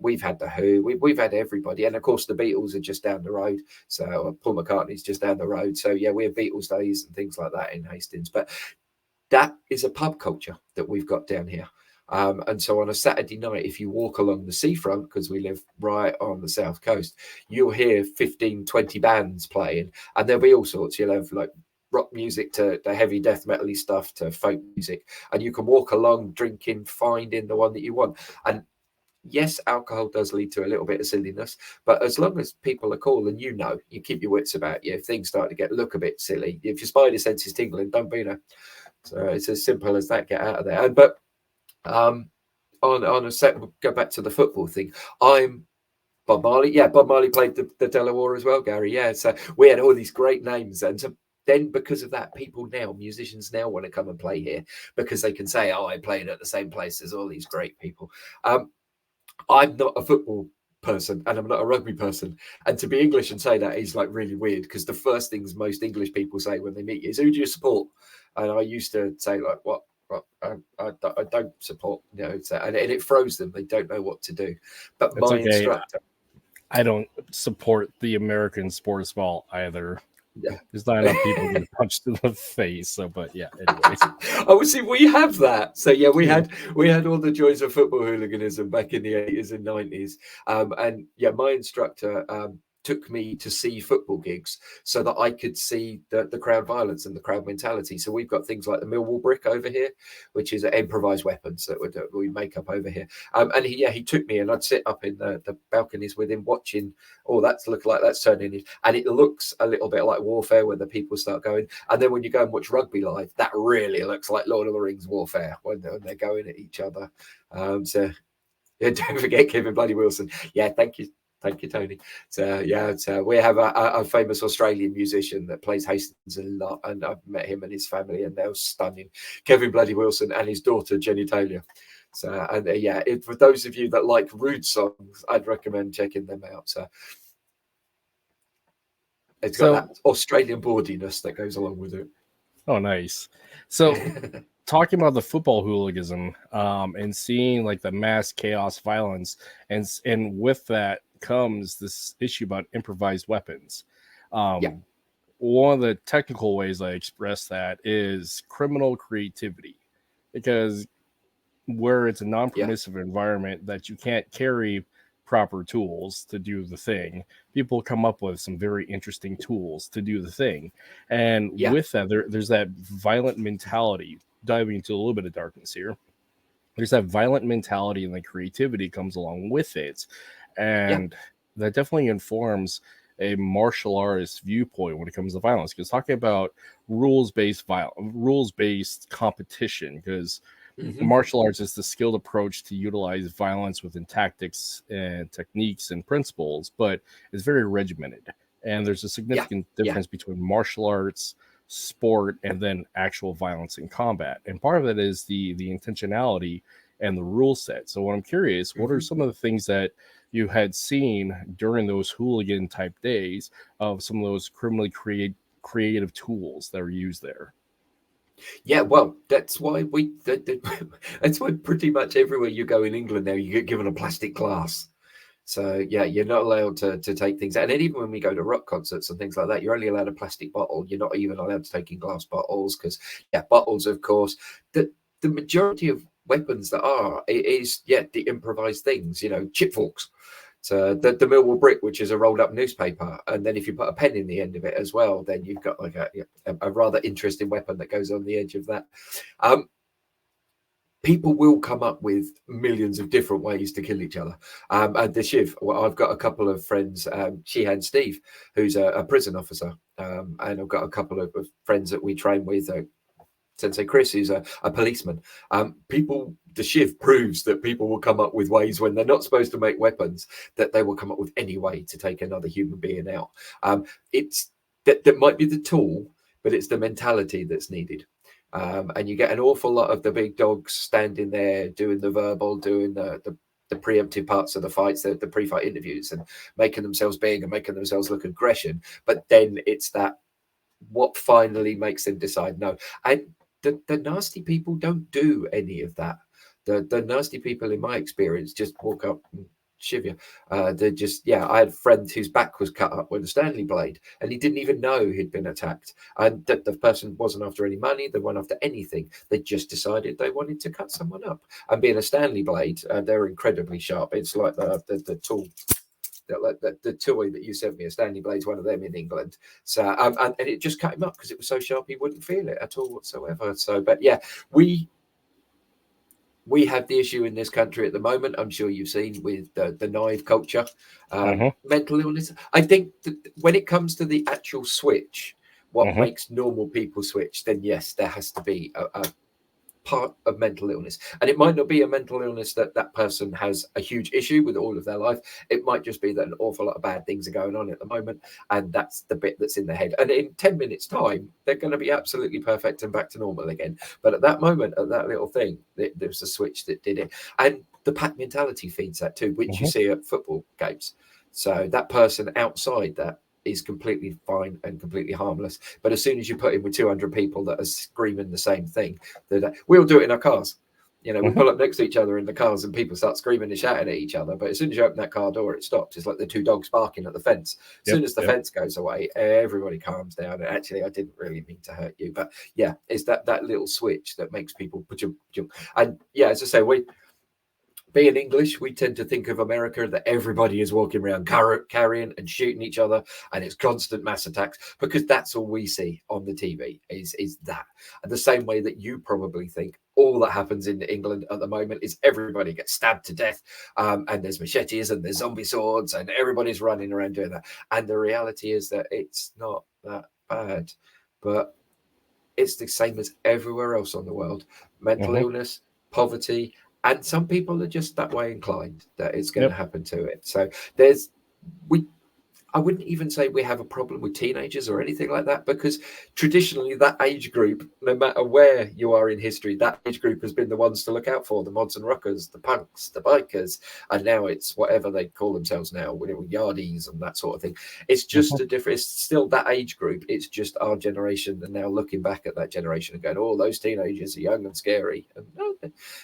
We've had The Who. We've had everybody. And, of course, the Beatles are just down the road. So Paul McCartney's just down the road. So, yeah, we have Beatles days and things like that in Hastings. But that is a pub culture that we've got down here. And so on a Saturday night, if you walk along the seafront, because we live right on the south coast, you'll hear 15, 20 bands playing, and there'll be all sorts. You'll have like rock music to the heavy death metal-y stuff to folk music, and you can walk along drinking, finding the one that you want. And yes, alcohol does lead to a little bit of silliness, but as long as people are cool and you keep your wits about you, if things start to look a bit silly, if your spider sense is tingling, don't be there. So it's as simple as that. Get out of there. But on a set, we'll go back to the football thing. I'm Bob Marley. Yeah, Bob Marley played the Delaware as well, Gary. Yeah, so we had all these great names. And so then because of that, musicians now want to come and play here, because they can say, oh, I played at the same place as all these great people. I'm not a football person, and I'm not a rugby person. And to be English and say that is like really weird, because the first things most English people say when they meet you is, who do you support? And I used to say, like, what? I don't support, and it throws them. They don't know what to do. But my instructor, I don't support the American sports ball either. Yeah, there's not enough people getting punched in the face. So, but yeah, anyways. Oh, see, we have that. So yeah, we had all the joys of football hooliganism back in the 80s and 90s. And yeah, my instructor took me to see football gigs so that I could see the crowd violence and the crowd mentality. So we've got things like the Millwall brick over here, which is improvised weapons that we make up over here. And he took me, and I'd sit up in the balconies with him watching, oh, that's look like that's turning in. And it looks a little bit like warfare when the people start going. And then when you go and watch rugby live, that really looks like Lord of the Rings warfare when they're going at each other. So yeah, don't forget Kevin Bloody Wilson. Yeah, thank you. Thank you, Tony. So yeah, we have a famous Australian musician that plays Hastings a lot, and I've met him and his family, and they're stunning. Kevin Bloody Wilson and his daughter Jenny Taylor. So and yeah, for those of you that like rude songs, I'd recommend checking them out. So it's got that Australian bawdiness that goes along with it. Oh, nice. So talking about the football hooliganism and seeing like the mass chaos violence, and with that comes this issue about improvised weapons. One of the technical ways I express that is criminal creativity, because where it's a non-permissive environment that you can't carry proper tools to do the thing, people come up with some very interesting tools to do the thing. And with that, there's that violent mentality. Diving into a little bit of darkness here, there's that violent mentality, and the creativity comes along with it. And that definitely informs a martial artist viewpoint when it comes to violence, because talking about rules-based competition, because martial arts is the skilled approach to utilize violence within tactics and techniques and principles, but it's very regimented. And there's a significant difference between martial arts, sport, and then actual violence in combat. And part of it is the intentionality and the rule set. So what I'm curious, what are some of the things that you had seen during those hooligan type days of some of those criminally creative tools that were used there? Yeah, well, that's why that's why pretty much everywhere you go in England now, you get given a plastic glass. So yeah, you're not allowed to take things out. And even when we go to rock concerts and things like that, you're only allowed a plastic bottle. You're not even allowed to take in glass bottles, because bottles, of course. The majority of weapons that is the improvised things, chip forks. So the Millwall brick, which is a rolled up newspaper, and then if you put a pen in the end of it as well, then you've got like a rather interesting weapon that goes on the edge of that. People will come up with millions of different ways to kill each other. And the Shiv, well, I've got a couple of friends, Shihan Steve, who's a prison officer, and I've got a couple of friends that we train with. Sensei Chris, who's a policeman. The Shiv proves that people will come up with ways when they're not supposed to make weapons, that they will come up with any way to take another human being out. It's that might be the tool, but it's the mentality that's needed. And you get an awful lot of the big dogs standing there doing the verbal, doing the preemptive parts of the fights, the pre-fight interviews, and making themselves big and making themselves look aggression. But then it's that what finally makes them decide no. And the nasty people don't do any of that. The nasty people, in my experience, just walk up and shiv you. They're just, I had a friend whose back was cut up with a Stanley blade, and he didn't even know he'd been attacked. And the person wasn't after any money, they weren't after anything. They just decided they wanted to cut someone up. And being a Stanley blade, they're incredibly sharp. It's like the tool. The toy that you sent me, a Stanley blade's one of them in England. So and it just cut him up because it was so sharp he wouldn't feel it at all whatsoever. So, but we have the issue in this country at the moment. I'm sure you've seen with the knife culture, mental illness. I think that when it comes to the actual switch, what makes normal people switch, then yes, there has to be a part of mental illness. And it might not be a mental illness that person has a huge issue with all of their life. It might just be that an awful lot of bad things are going on at the moment, and that's the bit that's in their head. And in 10 minutes time, they're going to be absolutely perfect and back to normal again. But at that moment, at that little thing, there's a switch that did it. And the pack mentality feeds that too, which you see at football games. So that person outside that is completely fine and completely harmless. But as soon as you put him with 200 people that are screaming the same thing, we'll do it in our cars. We pull up next to each other in the cars and people start screaming and shouting at each other. But as soon as you open that car door, it stops. It's like the two dogs barking at the fence. As soon as the fence goes away, everybody calms down. And actually, I didn't really mean to hurt you. But it's that little switch that makes people jump. And as I say, being English, we tend to think of America that everybody is walking around carrying and shooting each other, and it's constant mass attacks, because that's all we see on the TV is that. And the same way that you probably think all that happens in England at the moment is everybody gets stabbed to death, and there's machetes and there's zombie swords and everybody's running around doing that. And the reality is that it's not that bad, but it's the same as everywhere else on the world. Mental illness, poverty, and some people are just that way inclined that it's going to happen to it. So there's I wouldn't even say we have a problem with teenagers or anything like that, because traditionally that age group, no matter where you are in history, that age group has been the ones to look out for: the mods and rockers, the punks, the bikers, and now it's whatever they call themselves now, yardies and that sort of thing. It's just a different, it's still that age group. It's just our generation, and now looking back at that generation and going, oh, those teenagers are young and scary. And no,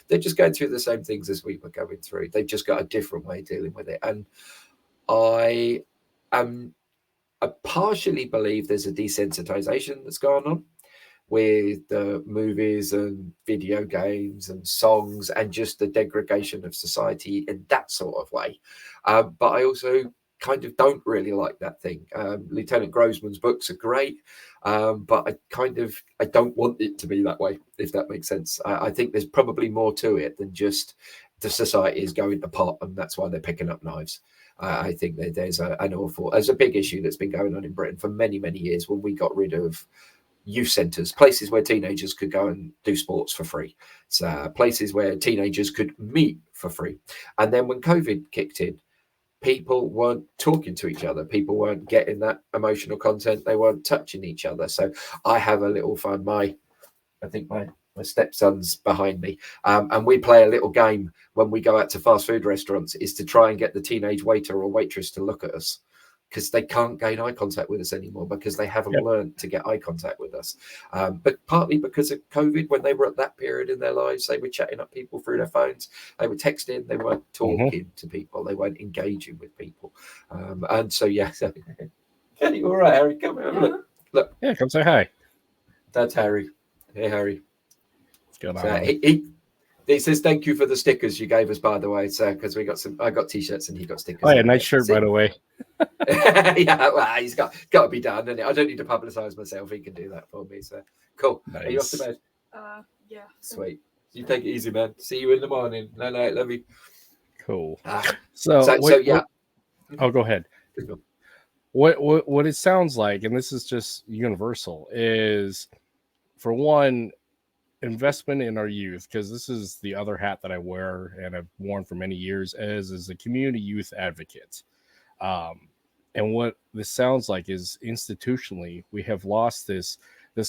they're just going through the same things as we were going through. They've just got a different way of dealing with it. And I partially believe there's a desensitization that's going on with the movies and video games and songs, and just the degradation of society in that sort of way. But I also kind of don't really like that thing. Lieutenant Grossman's books are great, but I don't want it to be that way, if that makes sense. I think there's probably more to it than just the society is going to pot, and that's why they're picking up knives. I think that there's a big issue that's been going on in Britain for many, many years, when we got rid of youth centres, places where teenagers could go and do sports for free. So places where teenagers could meet for free. And then when COVID kicked in, people weren't talking to each other. People weren't getting that emotional content. They weren't touching each other. So I have a little fun. I think my stepson's behind me, and we play a little game when we go out to fast food restaurants, is to try and get the teenage waiter or waitress to look at us, because they can't gain eye contact with us anymore, because they haven't learned to get eye contact with us. But partly because of COVID, when they were at that period in their lives, they were chatting up people through their phones, they were texting, they weren't talking to people, they weren't engaging with people. And so, so Kenny, all right, Harry, come here, look. Yeah, come say hi. That's Harry. Hey, Harry. What's going on? He says thank you for the stickers you gave us, by the way. So because I got t-shirts and he got stickers. Oh yeah, nice shirt, by the way. Yeah, well, he's got to be done, and I don't need to publicize myself. He can do that for me. So cool. Nice. Are you off to bed? Yeah. Sweet. You take it easy, man. See you in the morning. No, love you. Cool. So yeah. Oh, go ahead. What it sounds like, and this is just universal, is, for one, investment in our youth, because this is the other hat that I wear and I've worn for many years as a community youth advocate. And what this sounds like is, institutionally, we have lost this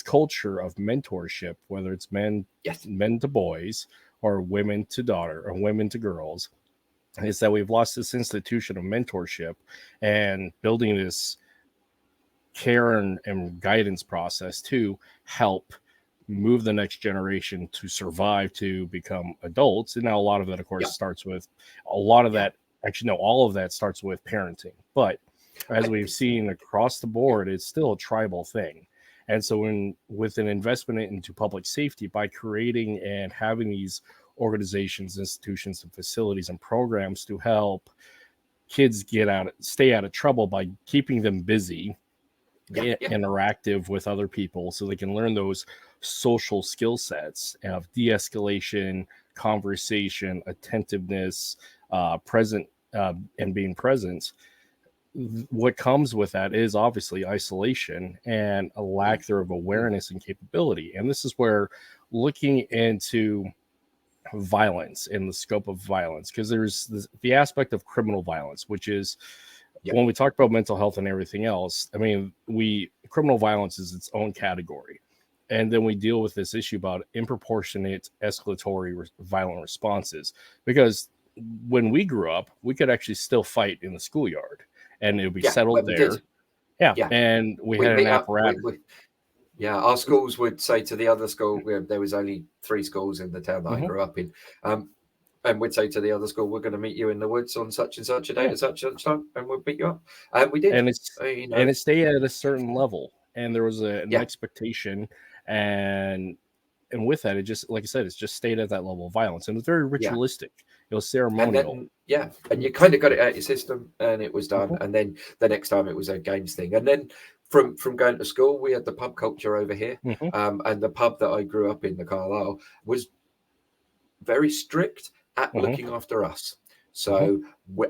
culture of mentorship, whether it's men to boys or women to daughter or women to girls. Is that we've lost this institution of mentorship and building this care and guidance process to help move the next generation to survive, to become adults. And now a lot of that, of course, starts with all of that starts with parenting. But as we've seen across the board, it's still a tribal thing. And so with an investment into public safety, by creating and having these organizations, institutions, and facilities and programs to help kids stay out of trouble by keeping them busy, interactive with other people, so they can learn those social skill sets of de-escalation, conversation, attentiveness, present, and being present. What comes with that is obviously isolation and a lack thereof awareness and capability. And this is where looking into violence and the scope of violence, because there's the aspect of criminal violence, which is when we talk about mental health and everything else, I mean, criminal violence is its own category. And then we deal with this issue about disproportionate escalatory violent responses, because when we grew up, we could actually still fight in the schoolyard and it would be settled there. And we had an apparatus. Our schools would say to the other school, there was only 3 schools in the town that I grew up in, and we'd say to the other school, we're going to meet you in the woods on such and such a day at such and such time, and we'll beat you up. And we did. And it stayed at a certain level, and there was an expectation, and with that, it just, like I said, it's just stayed at that level of violence, and it's very ritualistic. It was ceremonial. And you kind of got it out of your system, and it was done. And then the next time it was a games thing. And then from going to school, we had the pub culture over here, and the pub that I grew up in, the Carlisle, was very strict at looking after us. So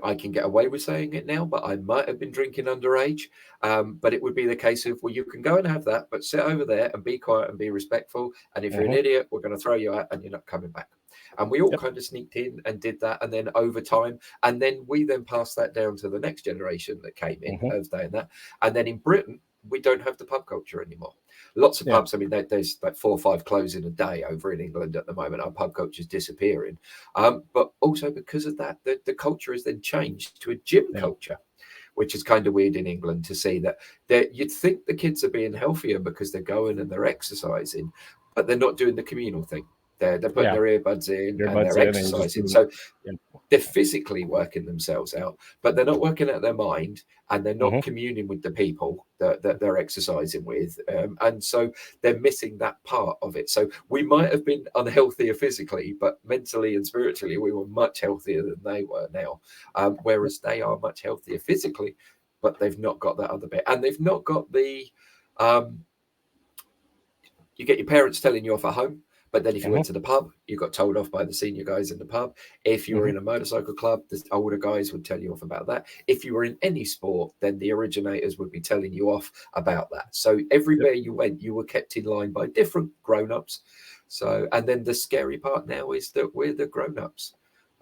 I can get away with saying it now, but I might have been drinking underage. But it would be the case of, well, you can go and have that, but sit over there and be quiet and be respectful. And if you're an idiot, we're going to throw you out and you're not coming back. And we all Yep. kind of sneaked in and did that. And then over time, and then we then passed that down to the next generation that came in Mhm. of doing that. And then in Britain, we don't have the pub culture anymore. Lots of Yeah. pubs. I mean, there's like 4 or 5 closing a day over in England at the moment. Our pub culture is disappearing. But also because of that, the culture has then changed to a gym Yeah. culture, which is kind of weird in England to see that you'd think the kids are being healthier because they're going and they're exercising, but they're not doing the communal thing. They're putting Yeah. their earbuds in and Earbuds they're in and you're just exercising. doing So yeah. they're physically working themselves out, but they're not working out their mind, and they're not Mhm. communing with the people that they're exercising with. And so they're missing that part of it. So we might have been unhealthier physically, but mentally and spiritually, we were much healthier than they were now. Whereas they are much healthier physically, but they've not got that other bit. And they've not got the, you get your parents telling you off at home, but then if you went Mhm. to the pub, you got told off by the senior guys in the pub. If you were Mhm. in a motorcycle club, the older guys would tell you off about that. If you were in any sport, then the originators would be telling you off about that. So everywhere you went, you were kept in line by different grown-ups. So, and then the scary part now is that we're the grown-ups.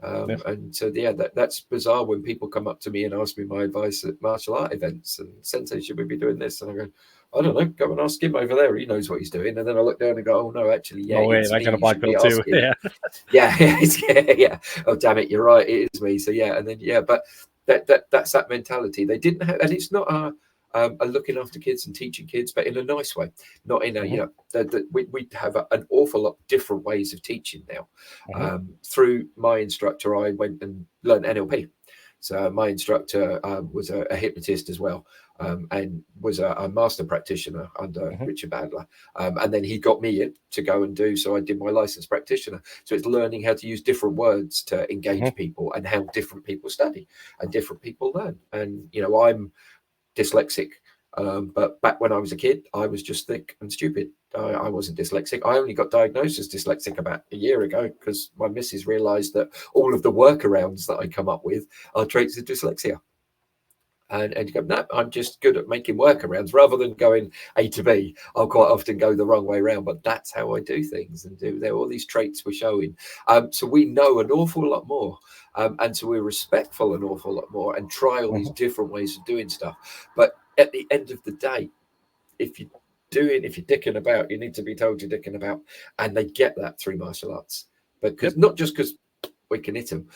Yeah. And so, yeah, that's bizarre when people come up to me and ask me my advice at martial art events and Sensei, should we be doing this? And I go, I don't know, go and ask him over there. He knows what he's doing. And then I look down and go, oh, no, actually, yeah, Oh wait, it's I me got a you black should be belt too. asking. Yeah. Yeah. Oh, damn it, you're right. It is me. So, yeah, and then, yeah, but that's that mentality. They didn't have, and it's not a looking after kids and teaching kids, but in a nice way, not in a, Mhm. we have an awful lot different ways of teaching now. Mhm. Through my instructor, I went and learned NLP. So my instructor was a hypnotist as well, and was a master practitioner under Mhm. Richard Bandler. And then he got me in to go and do, so I did my licensed practitioner. So it's learning how to use different words to engage Mhm. people and how different people study and different people learn. And, I'm dyslexic. But back when I was a kid, I was just thick and stupid. I wasn't dyslexic. I only got diagnosed as dyslexic about a year ago because my missus realised that all of the workarounds that I come up with are traits of dyslexia. And you go, no, I'm just good at making workarounds rather than going A to B. I'll quite often go the wrong way around, but that's how I do things and do there. All these traits we're showing. So we know an awful lot more. And so we're respectful an awful lot more and try all these Mhm. different ways of doing stuff. But at the end of the day, if you're dicking about, you need to be told you're dicking about. And they get that through martial arts. Yep. Because not just because we can hit them.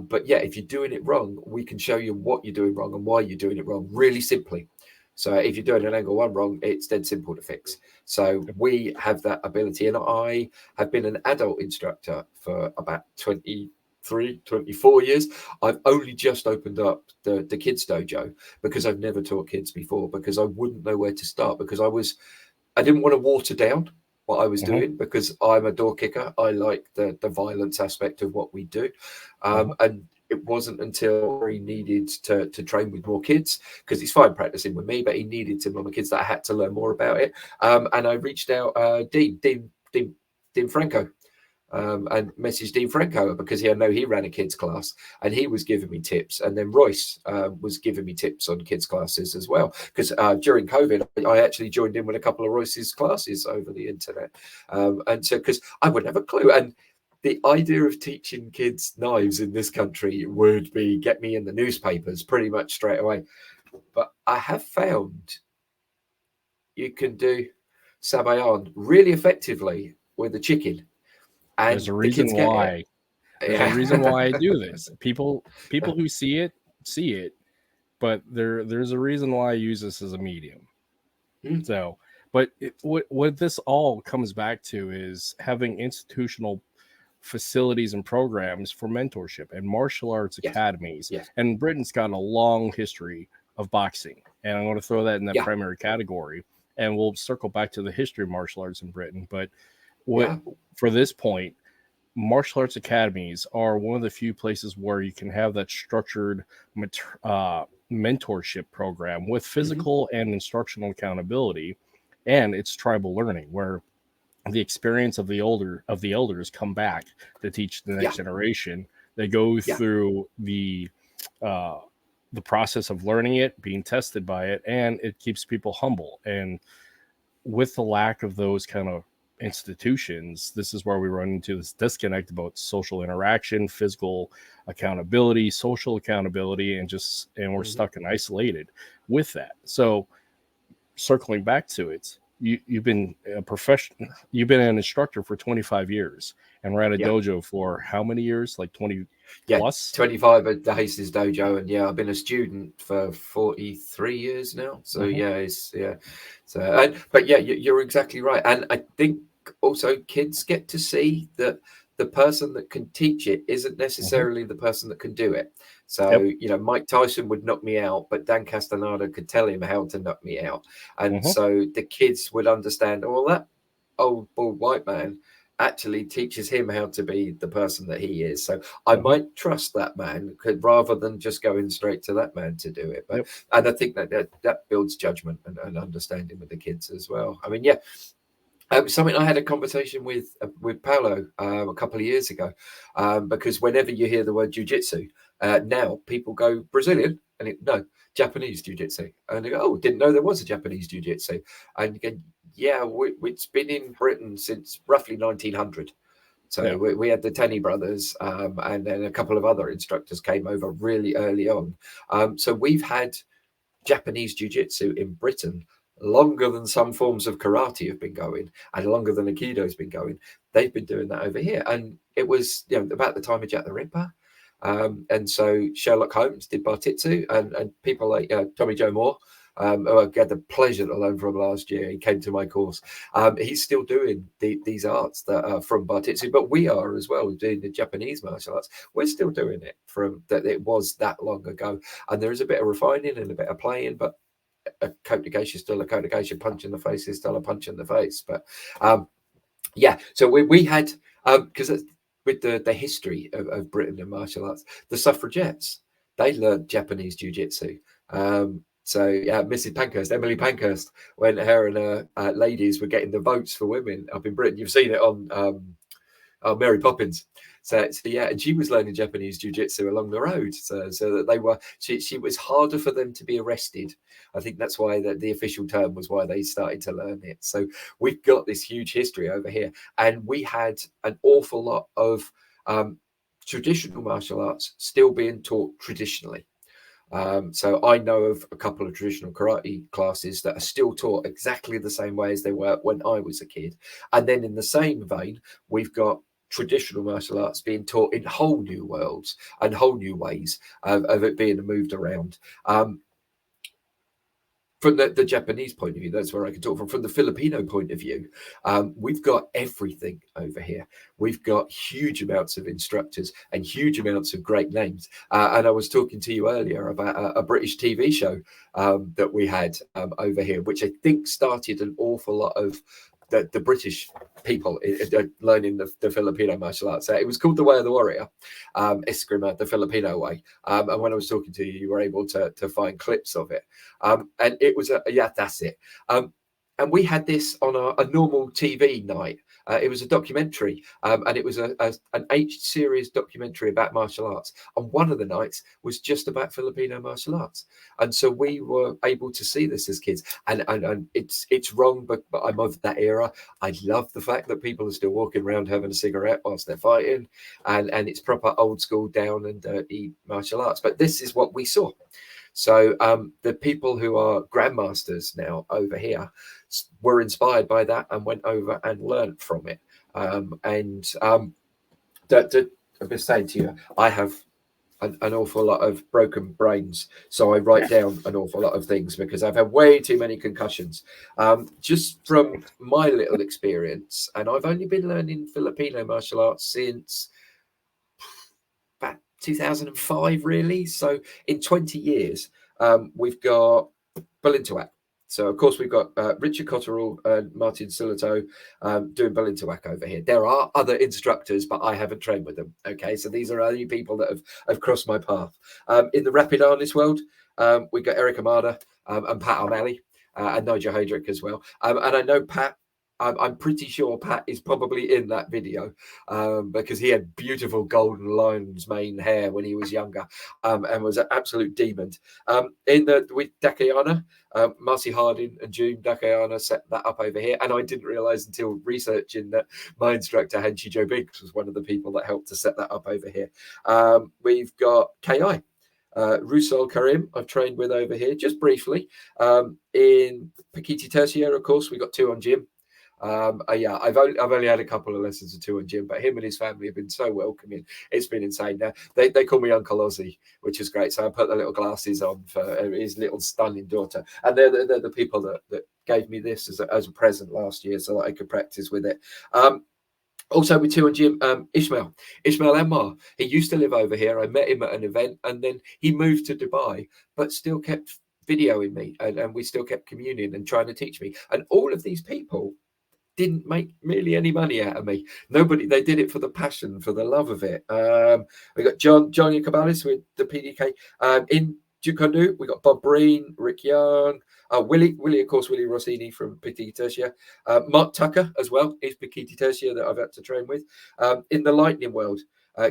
But yeah, if you're doing it wrong, we can show you what you're doing wrong and why you're doing it wrong really simply. So if you're doing an angle one wrong, it's dead simple to fix. So Yep. we have that ability. And I have been an adult instructor for about 24 years. I've only just opened up the kids dojo because I've never taught kids before, because I wouldn't know where to start, because I didn't want to water down what I was Mhm. doing because I'm a door kicker. I like the violence aspect of what we do. Mhm. And it wasn't until he needed to train with more kids, because he's fine practicing with me, but he needed some more kids, that I had to learn more about it. And I reached out Dean Franco, and messaged Dean Franco because I know he ran a kids class and he was giving me tips. And then Royce was giving me tips on kids classes as well. Because during COVID, I actually joined in with a couple of Royce's classes over the internet. And so, because I wouldn't have a clue. And the idea of teaching kids knives in this country would be get me in the newspapers pretty much straight away. But I have found you can do sabayon really effectively with a chicken, There's and a the kids reason get it. why. There's a reason Yeah. why I do this. People who see it, but there's a reason why I use this as a medium. Mm. So, but what this all comes back to is having institutional facilities and programs for mentorship and martial arts Yes. academies. Yes. And Britain's got a long history of boxing, and I'm going to throw that in that Yeah. primary category. And we'll circle back to the history of martial arts in Britain. But what Yeah. for this point, martial arts academies are one of the few places where you can have that structured mentorship program with physical and instructional accountability, and it's tribal learning where the experience of the elders come back to teach the Yeah. next generation. They go Yeah. through uh, the process of learning it, being tested by it, and it keeps people humble. And with the lack of those kind of institutions, this is where we run into this disconnect about social interaction, physical accountability, social accountability, and we're stuck and isolated with that. So circling back to it, you've been a professional, you've been an instructor for 25 years and ran a dojo for how many years? Like 20 plus? 25 at the Hastings Dojo, and I've been a student for 43 years now. So but you're exactly right. And I think also kids get to see that the person that can teach it isn't necessarily the person that can do it. So, Mike Tyson would knock me out, but Dan Castaneda could tell him how to knock me out. And so the kids would understand, well, that old bald white man actually teaches him how to be the person that he is. So I might trust that man rather than just going straight to that man to do it. But and I think that builds judgment and understanding with the kids as well. I mean, something I had a conversation with Paolo a couple of years ago, because whenever you hear the word jiu-jitsu, now people go Brazilian and no, Japanese jiu-jitsu. And they go, oh, didn't know there was a Japanese jiu-jitsu. And you go, it's been in Britain since roughly 1900. So we had the Tenney brothers, and then a couple of other instructors came over really early on. So we've had Japanese jiu-jitsu in Britain longer than some forms of karate have been going, and longer than Aikido's been going. They've been doing that over here. And it was about the time of Jack the Ripper. And so Sherlock Holmes did Bartitsu, and people like Tommy Joe Moore, who I had the pleasure to learn from last year. He came to my course. He's still doing these arts that are from Bartitsu, but we are as well doing the Japanese martial arts. We're still doing it from that. It was that long ago, and there is a bit of refining and a bit of playing, but a Kotegaeshi is still a Kotegaeshi. Punch in the face is still a punch in the face. But so we had because with the history of Britain and martial arts, the suffragettes, they learned Japanese jiu-jitsu. So Mrs. Pankhurst, Emily Pankhurst, when her and her ladies were getting the votes for women up in Britain, you've seen it on Mary Poppins. So and she was learning Japanese jiu-jitsu along the road, so that they were. She was harder for them to be arrested. I think that's why the official term was why they started to learn it. So we've got this huge history over here, and we had an awful lot of traditional martial arts still being taught traditionally. So I know of a couple of traditional karate classes that are still taught exactly the same way as they were when I was a kid. And then in the same vein, we've got traditional martial arts being taught in whole new worlds and whole new ways of it being moved around. From the Japanese point of view, that's where I can talk from the Filipino point of view. We've got everything over here. We've got huge amounts of instructors and huge amounts of great names. And I was talking to you earlier about a British TV show that we had over here, which I think started an awful lot of the British people learning the Filipino martial arts. It was called The Way of the Warrior, Eskrima, the Filipino way. And when I was talking to you, you were able to find clips of it. And it was that's it. And we had this on a normal TV night. It was a documentary, and it was an H-series documentary about martial arts. And one of the nights was just about Filipino martial arts. And so we were able to see this as kids. And it's wrong, but I'm of that era. I love the fact that people are still walking around having a cigarette whilst they're fighting. And it's proper old school, down and dirty martial arts. But this is what we saw. So the people who are grandmasters now over here were inspired by that and went over and learned from it. I'm just saying to you, I have an awful lot of broken brains, so I write down an awful lot of things because I've had way too many concussions. Just from my little experience, and I've only been learning Filipino martial arts since 2005, really. So in 20 years, we've got Balintawak. So of course we've got Richard Cotterill and Martin Silato doing Balintawak over here. There are other instructors, but I haven't trained with them. Okay, so these are only people that have crossed my path. In the rapid harness world, we've got Eric Amada and Pat O'Malley and Nigel Hedrick as well. And I know Pat I'm pretty sure Pat is probably in that video because he had beautiful golden lion's mane hair when he was younger and was an absolute demon. With Dakayana, Marcy Harding and June Dakayana set that up over here. And I didn't realize until researching that my instructor, Hastings John Biggs, was one of the people that helped to set that up over here. We've got KI. Rusal Karim, I've trained with over here just briefly. In Pekiti-Tirsia, of course, we got two on Jim. I've only had a couple of lessons or two on Jim, but him and his family have been so welcoming. It's been insane. Now they call me Uncle Ozzy, which is great. So I put the little glasses on for his little stunning daughter, and they're the people that gave me this as a present last year, so that I could practice with it. Also with two on Jim, Ishmael Ammar. He used to live over here. I met him at an event, and then he moved to Dubai, but still kept videoing me, and we still kept communing and trying to teach me. And all of these people didn't make really any money out of me. Nobody. They did it for the passion, for the love of it. We got John Cabalis with the PDK. In Jukondu, we got Bob Breen, Rick Young, Willie, of course, Willie Rossini from Pekiti-Tirsia. Mark Tucker as well is Pekiti-Tirsia that I've had to train with. In the Lightning world,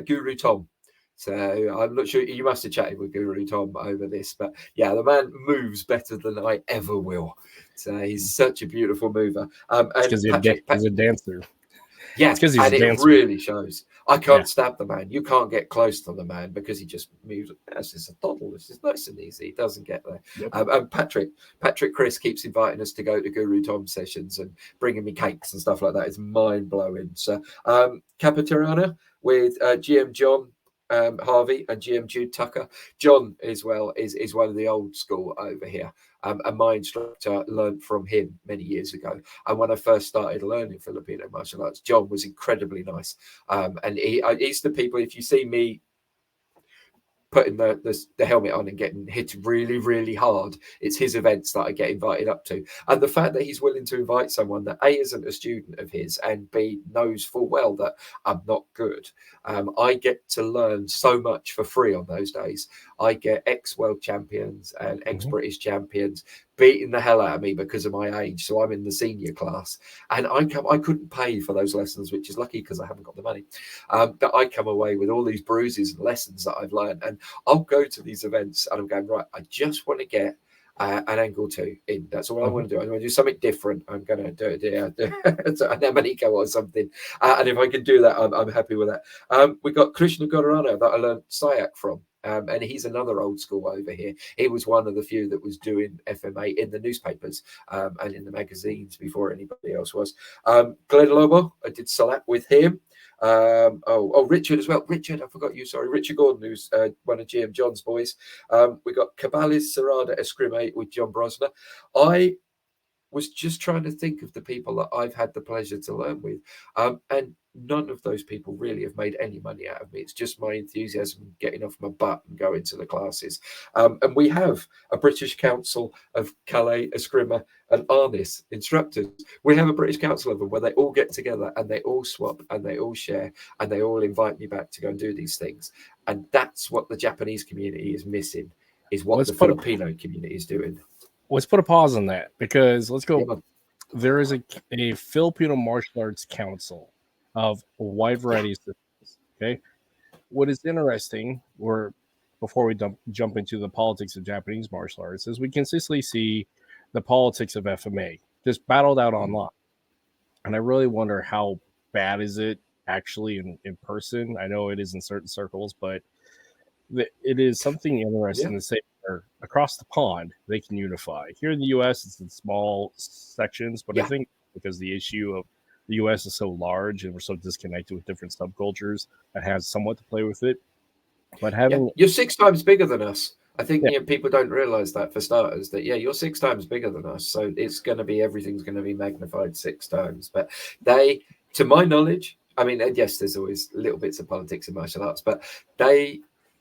Guru Tom. So I'm not sure, you must have chatted with Guru Tom over this, but yeah, the man moves better than I ever will. So he's such a beautiful mover. And because he's a dancer. Yeah, and it really shows. I can't stab the man. You can't get close to the man because he just moves. That's just a toddle. This is nice and easy. He doesn't get there. Yep. And Patrick Chris keeps inviting us to go to Guru Tom sessions and bringing me cakes and stuff like that. It's mind blowing. So Capitirana with GM John Harvey and GM Jude Tucker. John as well is one of the old school over here. And my instructor learned from him many years ago. And when I first started learning Filipino martial arts, John was incredibly nice. And he's the people, if you see me putting the helmet on and getting hit really, really hard, it's his events that I get invited up to. And the fact that he's willing to invite someone that A, isn't a student of his, and B, knows full well that I'm not good. I get to learn so much for free on those days. I get ex-world champions and ex-British champions beating the hell out of me because of my age. So I'm in the senior class, and I couldn't pay for those lessons, which is lucky because I haven't got the money. But I come away with all these bruises and lessons that I've learned, and I'll go to these events and I'm going, right, I just want to get an angle 2 in. That's all I want to do. I want to do something different. I'm going to do it. An Amaniko or something. And if I can do that, I'm happy with that. We've got Krishna Gorarano that I learned Sayak from. And he's another old school over here. He was one of the few that was doing FMA in the newspapers and in the magazines before anybody else was. Glenn Lobo, I did Salat with him. Richard as well. Richard, I forgot you. Sorry, Richard Gordon, who's one of GM John's boys. We got Cabalis Serrada Escrime with John Brosner. I was just trying to think of the people that I've had the pleasure to learn with, and none of those people really have made any money out of me. It's just my enthusiasm getting off my butt and going to the classes. And we have a British Council of Calais, Eskrima and Arnis instructors. We have a British Council of them where they all get together and they all swap and they all share and they all invite me back to go and do these things. And that's what the Japanese community is missing, is what the Filipino community is doing. Let's put a pause on that, because let's go. Yeah. There is a Filipino martial arts council of a wide variety of systems. Okay, what is interesting, before we jump into the politics of Japanese martial arts, is we consistently see the politics of FMA just battled out online, and I really wonder how bad is it actually in person. I know it is in certain circles, but it is something interesting to say. Across the pond, they can unify. Here in the U.S., it's in small sections, but I think because the issue of the U.S. is so large and we're so disconnected with different subcultures, it has somewhat to play with it. But you're 6 times bigger than us. I think people don't realize that, for starters, that you're 6 times bigger than us. So everything's going to be magnified 6 times. But they, to my knowledge, I mean, yes, there's always little bits of politics in martial arts, but they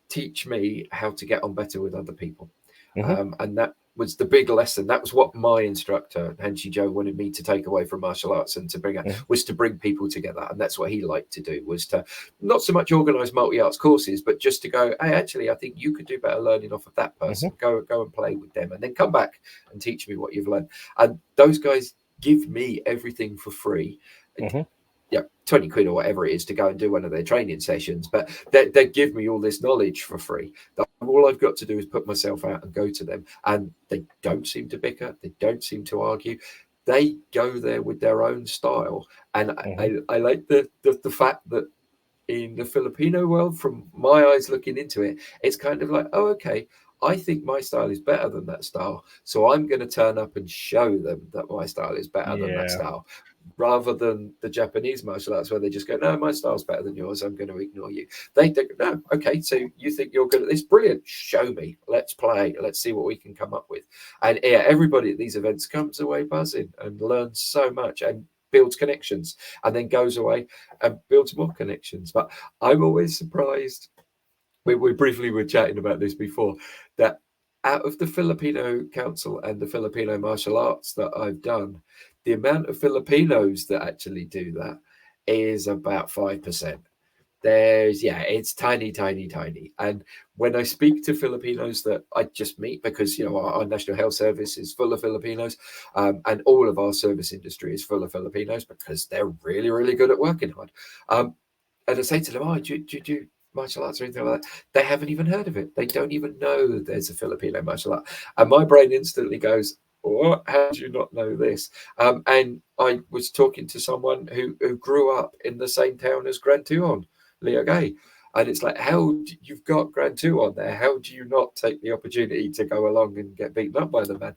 teach me how to get on better with other people. And that was the big lesson. That was what my instructor, Hanshi Joe, wanted me to take away from martial arts and to bring was to bring people together. And that's what he liked to do, was to not so much organize multi-arts courses, but just to go, hey, actually, I think you could do better learning off of that person. Go and play with them and then come back and teach me what you've learned. And those guys give me everything for free. Mm-hmm. Yeah, 20 quid or whatever it is to go and do one of their training sessions, but they give me all this knowledge for free. All I've got to do is put myself out and go to them, and they don't seem to bicker, they don't seem to argue, they go there with their own style. And I like the fact that in the Filipino world, from my eyes looking into it, it's kind of like, oh, okay, I think my style is better than that style, so I'm going to turn up and show them that my style is better than that style, rather than the Japanese martial arts where they just go, no, my style's better than yours, I'm going to ignore you. They think, no, okay, so you think you're good at this, brilliant, show me, let's play, let's see what we can come up with. And yeah, everybody at these events comes away buzzing and learns so much and builds connections, and then goes away and builds more connections. But I'm always surprised, we briefly were chatting about this before, that out of the Filipino Council and the Filipino martial arts that I've done, the amount of Filipinos that actually do that is about 5%. It's tiny. And when I speak to Filipinos that I just meet, because our National Health Service is full of Filipinos, and all of our service industry is full of Filipinos because they're really, really good at working hard. And I say to them, oh, do you do martial arts or anything like that? They haven't even heard of it. They don't even know there's a Filipino martial art. And my brain instantly goes, what? How do you not know this? And I was talking to someone who grew up in the same town as Grand Tuon, Leo Gay. And it's like, you've got Grand Tuon there. How do you not take the opportunity to go along and get beaten up by the man?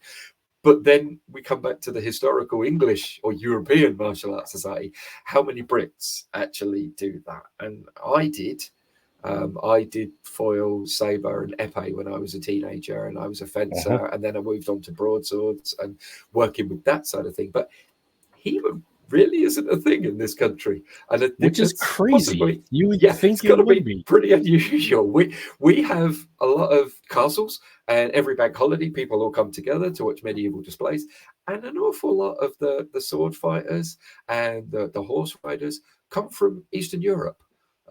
But then we come back to the historical English or European martial arts society. How many Brits actually do that? And I did. I did foil, saber, and epee when I was a teenager, and I was a fencer, and then I moved on to broadswords and working with that side of thing. But HEMA really isn't a thing in this country, and I think which is crazy. You would think it's got to be pretty unusual. We have a lot of castles, and every bank holiday people all come together to watch medieval displays, and an awful lot of the sword fighters and the horse riders come from Eastern Europe.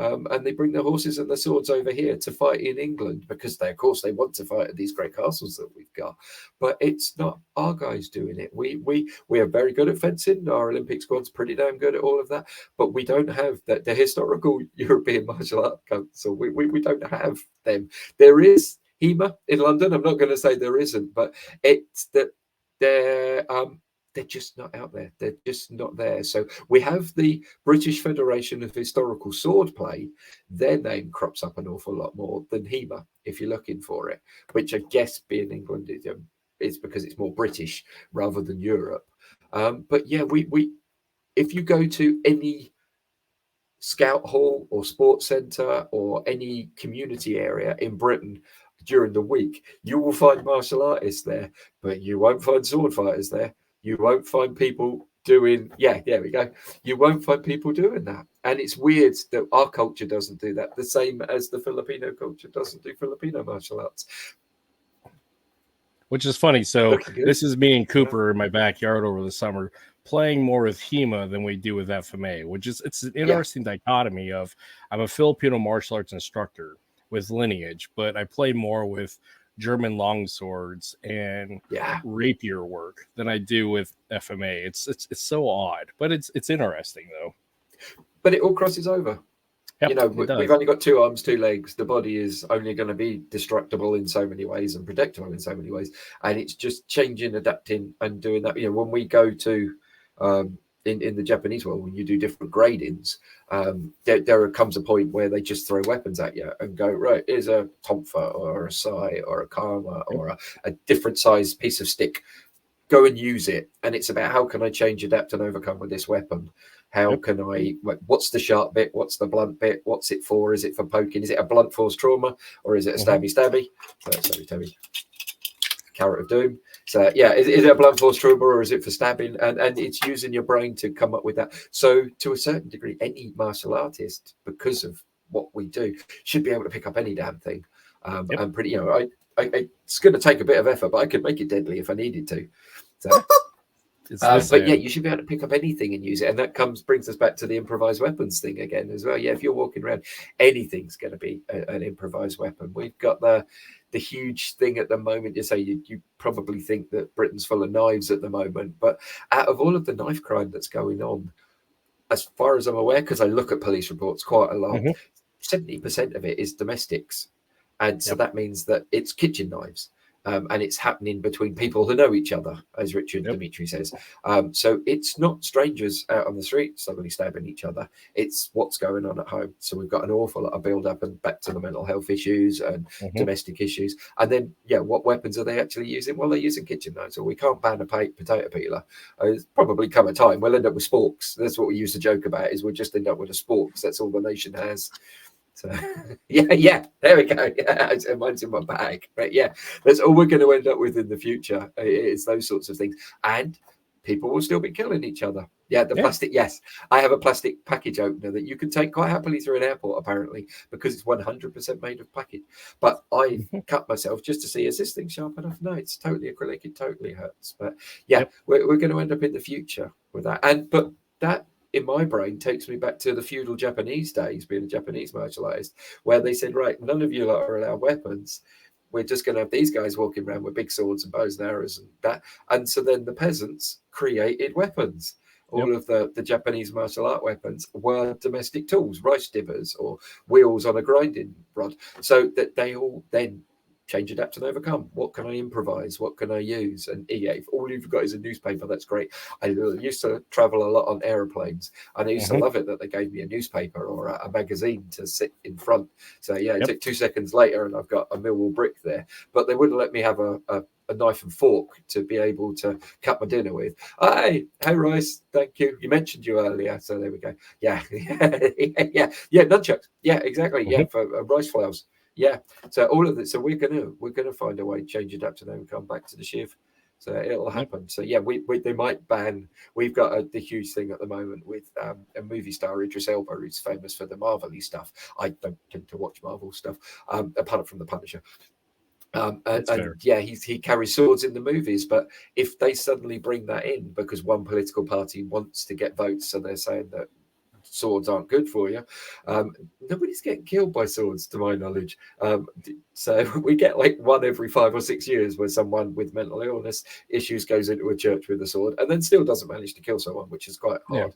And they bring their horses and their swords over here to fight in England because they want to fight at these great castles that we've got. But it's not our guys doing it. We are very good at fencing. Our Olympic squad's pretty damn good at all of that. But we don't have the historical European Martial Arts Council. We don't have them. There is HEMA in London. I'm not going to say there isn't, but it's that they're just not out there. They're just not there. So we have the British Federation of Historical Swordplay. Their name crops up an awful lot more than HEMA if you're looking for it, which I guess being England is because it's more British rather than Europe. But yeah, we if you go to any scout hall or sports centre or any community area in Britain during the week, you will find martial artists there, but you won't find sword fighters there. You won't find people doing, there we go. You won't find people doing that. And it's weird that our culture doesn't do that, the same as the Filipino culture doesn't do Filipino martial arts. Which is funny. So this is me and Cooper in my backyard over the summer playing more with HEMA than we do with FMA, which is, it's an interesting dichotomy of, I'm a Filipino martial arts instructor with lineage, but I play more with German longswords and rapier work than I do with FMA. It's so odd, but it's interesting though. But it all crosses over. Yep, we've only got 2 arms, 2 legs. The body is only going to be destructible in so many ways and protectable in so many ways, and it's just changing, adapting, and doing that. When we go to in the Japanese world, when you do different gradings, there comes a point where they just throw weapons at you and go, right, here's a tonfa or a sai or a kama or a different size piece of stick. Go and use it. And it's about how can I change, adapt, and overcome with this weapon? How can I, what's the sharp bit? What's the blunt bit? What's it for? Is it for poking? Is it a blunt force trauma? Or is it a stabby? Stabby. Carrot of Doom. So is it a blunt force trauma or is it for stabbing? And it's using your brain to come up with that. So to a certain degree, any martial artist, because of what we do, should be able to pick up any damn thing. And pretty, it's going to take a bit of effort, but I could make it deadly if I needed to. So It's this but yeah, end. you should be able to pick up anything and use it, and that brings us back to the improvised weapons thing again as well. Yeah, if you're walking around, anything's going to be an improvised weapon. We've got the huge thing at the moment. You probably think that Britain's full of knives at the moment, but out of all of the knife crime that's going on, as far as I'm aware, because I look at police reports quite a lot, 70% of it is domestics, and so that means that it's kitchen knives. And it's happening between people who know each other, as Richard Dimitri says. So it's not strangers out on the street suddenly stabbing each other. It's what's going on at home. So we've got an awful lot of build up and back to the mental health issues and domestic issues. And then, what weapons are they actually using? Well, they're using kitchen knives. So we can't ban a potato peeler. It's probably come a time we'll end up with sporks. That's what we used to joke about, is we'll just end up with a spork, because that's all the nation has. So yeah, there we go. Yeah, mine's in my bag. But yeah, that's all we're going to end up with in the future. It's those sorts of things, and people will still be killing each other. Yeah, plastic. Yes, I have a plastic package opener that you can take quite happily through an airport, apparently, because it's 100% made of package. But I cut myself just to see, is this thing sharp enough? No, it's totally acrylic. It totally hurts. But yeah, we're going to end up in the future with that. But that, in my brain, takes me back to the feudal Japanese days, being a Japanese martial artist, where they said, right, none of you lot are allowed weapons. We're just going to have these guys walking around with big swords and bows and arrows and that. And so then the peasants created weapons. All of the Japanese martial art weapons were domestic tools, rice dibbers or wheels on a grinding rod. So that they all then change, adapt, and overcome. What can I improvise? What can I use? And if all you've got is a newspaper, that's great. I used to travel a lot on aeroplanes, and I used to love it that they gave me a newspaper or a magazine to sit in front. So it took 2 seconds later, and I've got a Millwall brick there. But they wouldn't let me have a knife and fork to be able to cut my dinner with. Hey, Rice, thank you. You mentioned you earlier, so there we go. Yeah, nunchucks. Yeah, exactly. Yeah, for rice flours. Yeah, so all of this. So we're gonna find a way to change, adapt, and then come back to the shiv. So it'll happen. So yeah, they might ban. We've got the huge thing at the moment with a movie star, Idris Elba, who's famous for the Marvel-y stuff. I don't tend to watch Marvel stuff, apart from The Punisher. He carries swords in the movies, but if they suddenly bring that in because one political party wants to get votes, so they're saying that swords aren't good for you, nobody's getting killed by swords, to my knowledge. So we get like one every 5 or 6 years where someone with mental illness issues goes into a church with a sword and then still doesn't manage to kill someone, which is quite hard.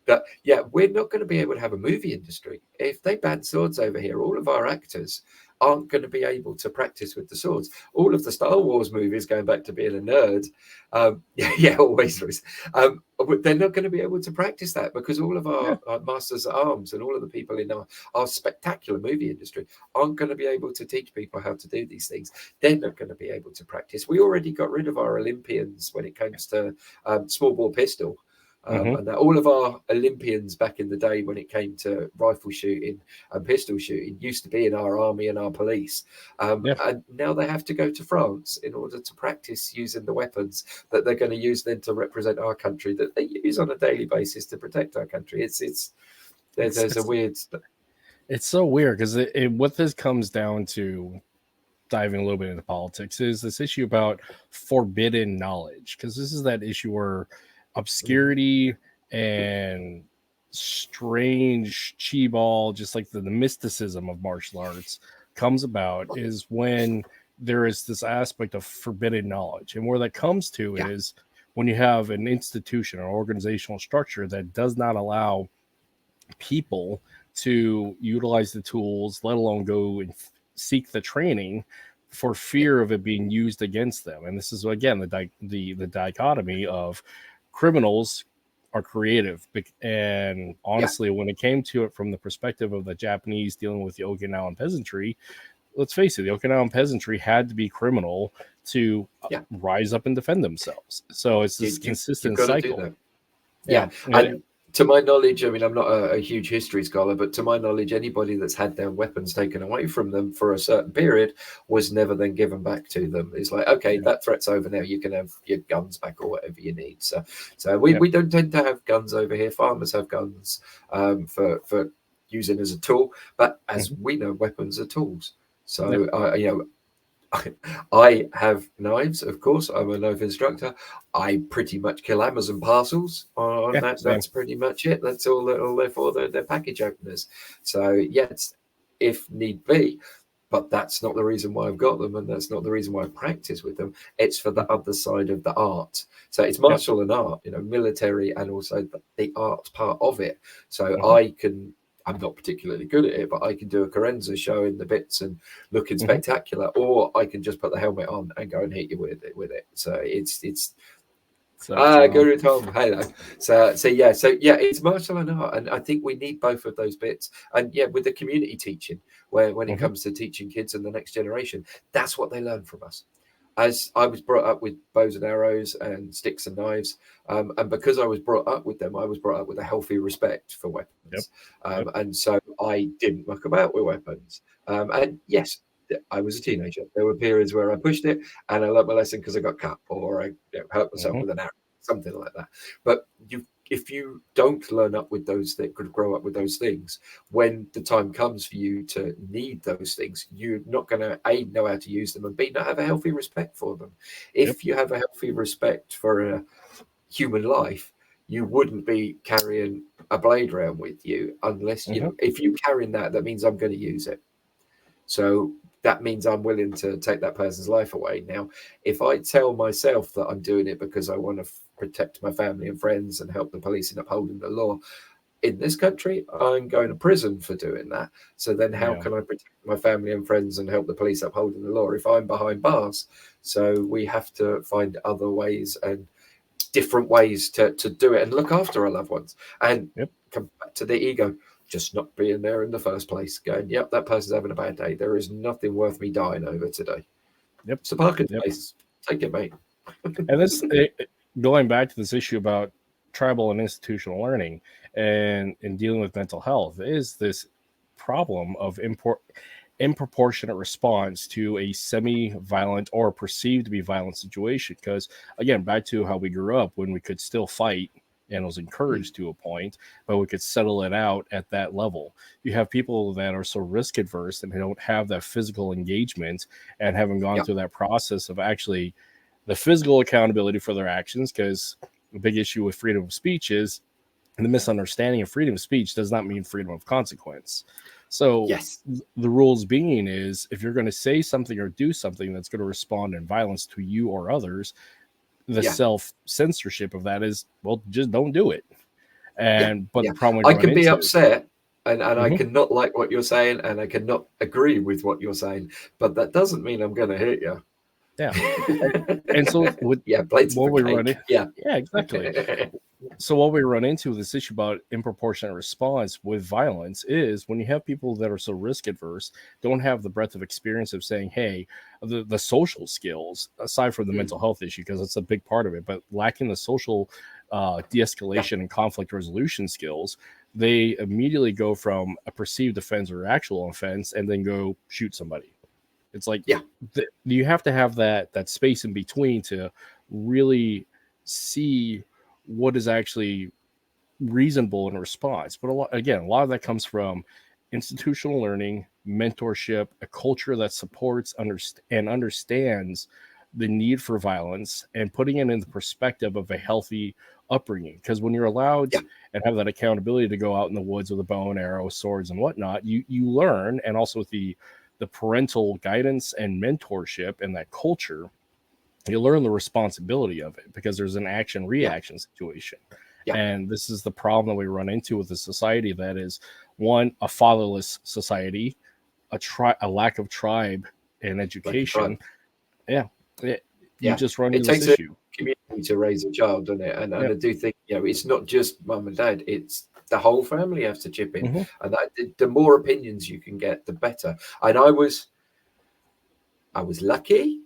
But yeah, we're not going to be able to have a movie industry if they ban swords over here. All of our actors aren't going to be able to practice with the swords. All of the Star Wars movies, going back to being a nerd, always is. They're not going to be able to practice that because all of our masters at arms and all of the people in our spectacular movie industry aren't going to be able to teach people how to do these things. They're not going to be able to practice. We already got rid of our Olympians when it comes to small bore pistol. And all of our Olympians back in the day when it came to rifle shooting and pistol shooting used to be in our army and our police. And now they have to go to France in order to practice using the weapons that they're going to use then to represent our country, that they use on a daily basis to protect our country. There's a weird... It's so weird because what this comes down to, diving a little bit into politics, is this issue about forbidden knowledge, because this is that issue where obscurity and strange chi ball, just like the mysticism of martial arts, comes about, is when there is this aspect of forbidden knowledge. And where that comes to is when you have an institution or organizational structure that does not allow people to utilize the tools, let alone go and seek the training, for fear of it being used against them. And this is, again, the dichotomy of criminals are creative. And honestly, when it came to it from the perspective of the Japanese dealing with the Okinawan peasantry, let's face it, the Okinawan peasantry had to be criminal to rise up and defend themselves. So it's this consistent cycle. And to my knowledge, I mean, I'm not a huge history scholar, but to my knowledge, anybody that's had their weapons taken away from them for a certain period was never then given back to them. It's like, okay, that threat's over now. You can have your guns back or whatever you need. So we don't tend to have guns over here. Farmers have guns for using as a tool, but as we know, weapons are tools. So I have knives, of course. I'm a knife instructor. I pretty much kill Amazon parcels. That's pretty much it. That's all they're for. They're package openers. So yes, if need be. But that's not the reason why I've got them, and that's not the reason why I practice with them. It's for the other side of the art. So it's martial and art, military, and also the art part of it. So I'm not particularly good at it, but I can do a Carenza show in the bits and looking spectacular, or I can just put the helmet on and go and hit you with it. So it's Guru Tom, hello. So it's martial and art, and I think we need both of those bits. And with the community teaching, when it comes to teaching kids and the next generation, that's what they learn from us. As I was brought up with bows and arrows and sticks and knives, and because I was brought up with them, I was brought up with a healthy respect for weapons, and so I didn't muck about with weapons. And yes, I was a teenager. There were periods where I pushed it, and I learned my lesson because I got cut or I hurt myself with an arrow, something like that. But if you don't learn up with those that could grow up with those things, when the time comes for you to need those things, you're not going to A, know how to use them, and B, not have a healthy respect for them. If you have a healthy respect for a human life, you wouldn't be carrying a blade around with you unless if you're carrying that means I'm going to use it. So that means I'm willing to take that person's life away. Now, if I tell myself that I'm doing it because I want to protect my family and friends and help the police in upholding the law, in this country, I'm going to prison for doing that. So then how can I protect my family and friends and help the police upholding the law if I'm behind bars? So we have to find other ways and different ways to do it and look after our loved ones. And come back to the ego. Just not being there in the first place, going, that person's having a bad day. There is nothing worth me dying over today. So parking space, take it, mate. And this, going back to this issue about tribal and institutional learning and dealing with mental health, is this problem of improportionate response to a semi-violent or perceived to be violent situation. Because again, back to how we grew up, when we could still fight and was encouraged to a point, but we could settle it out at that level. You have people that are so risk adverse and they don't have that physical engagement and haven't gone through that process of actually the physical accountability for their actions. Because the big issue with freedom of speech is the misunderstanding of freedom of speech does not mean freedom of consequence. So the rules being is, if you're going to say something or do something that's going to respond in violence to you or others, the self-censorship of that is, well, just don't do it. And but the problem I can be upset and I cannot like what you're saying, and I cannot agree with what you're saying, but that doesn't mean I'm going to hit you. And so with what we run exactly. So what we run into with this issue about improportionate response with violence is when you have people that are so risk adverse, don't have the breadth of experience of saying, hey, the social skills, aside from the mental health issue, because it's a big part of it, but lacking the social de-escalation and conflict resolution skills, they immediately go from a perceived offense or actual offense and then go shoot somebody. It's like, you have to have that space in between to really see what is actually reasonable in response. But a lot of that comes from institutional learning, mentorship, a culture that supports and understands the need for violence, and putting it in the perspective of a healthy upbringing. Because when you're allowed and have that accountability to go out in the woods with a bow and arrow, swords and whatnot, you learn, and also with the parental guidance and mentorship and that culture, you learn the responsibility of it, because there's an action reaction situation. And this is the problem that we run into with a society that is, one, a fatherless society, a lack of tribe and education. You just run into this issue. Community to raise a child, doesn't it? And I do think it's not just mum and dad, it's the whole family has to chip in. And the more opinions you can get, the better. And I was lucky,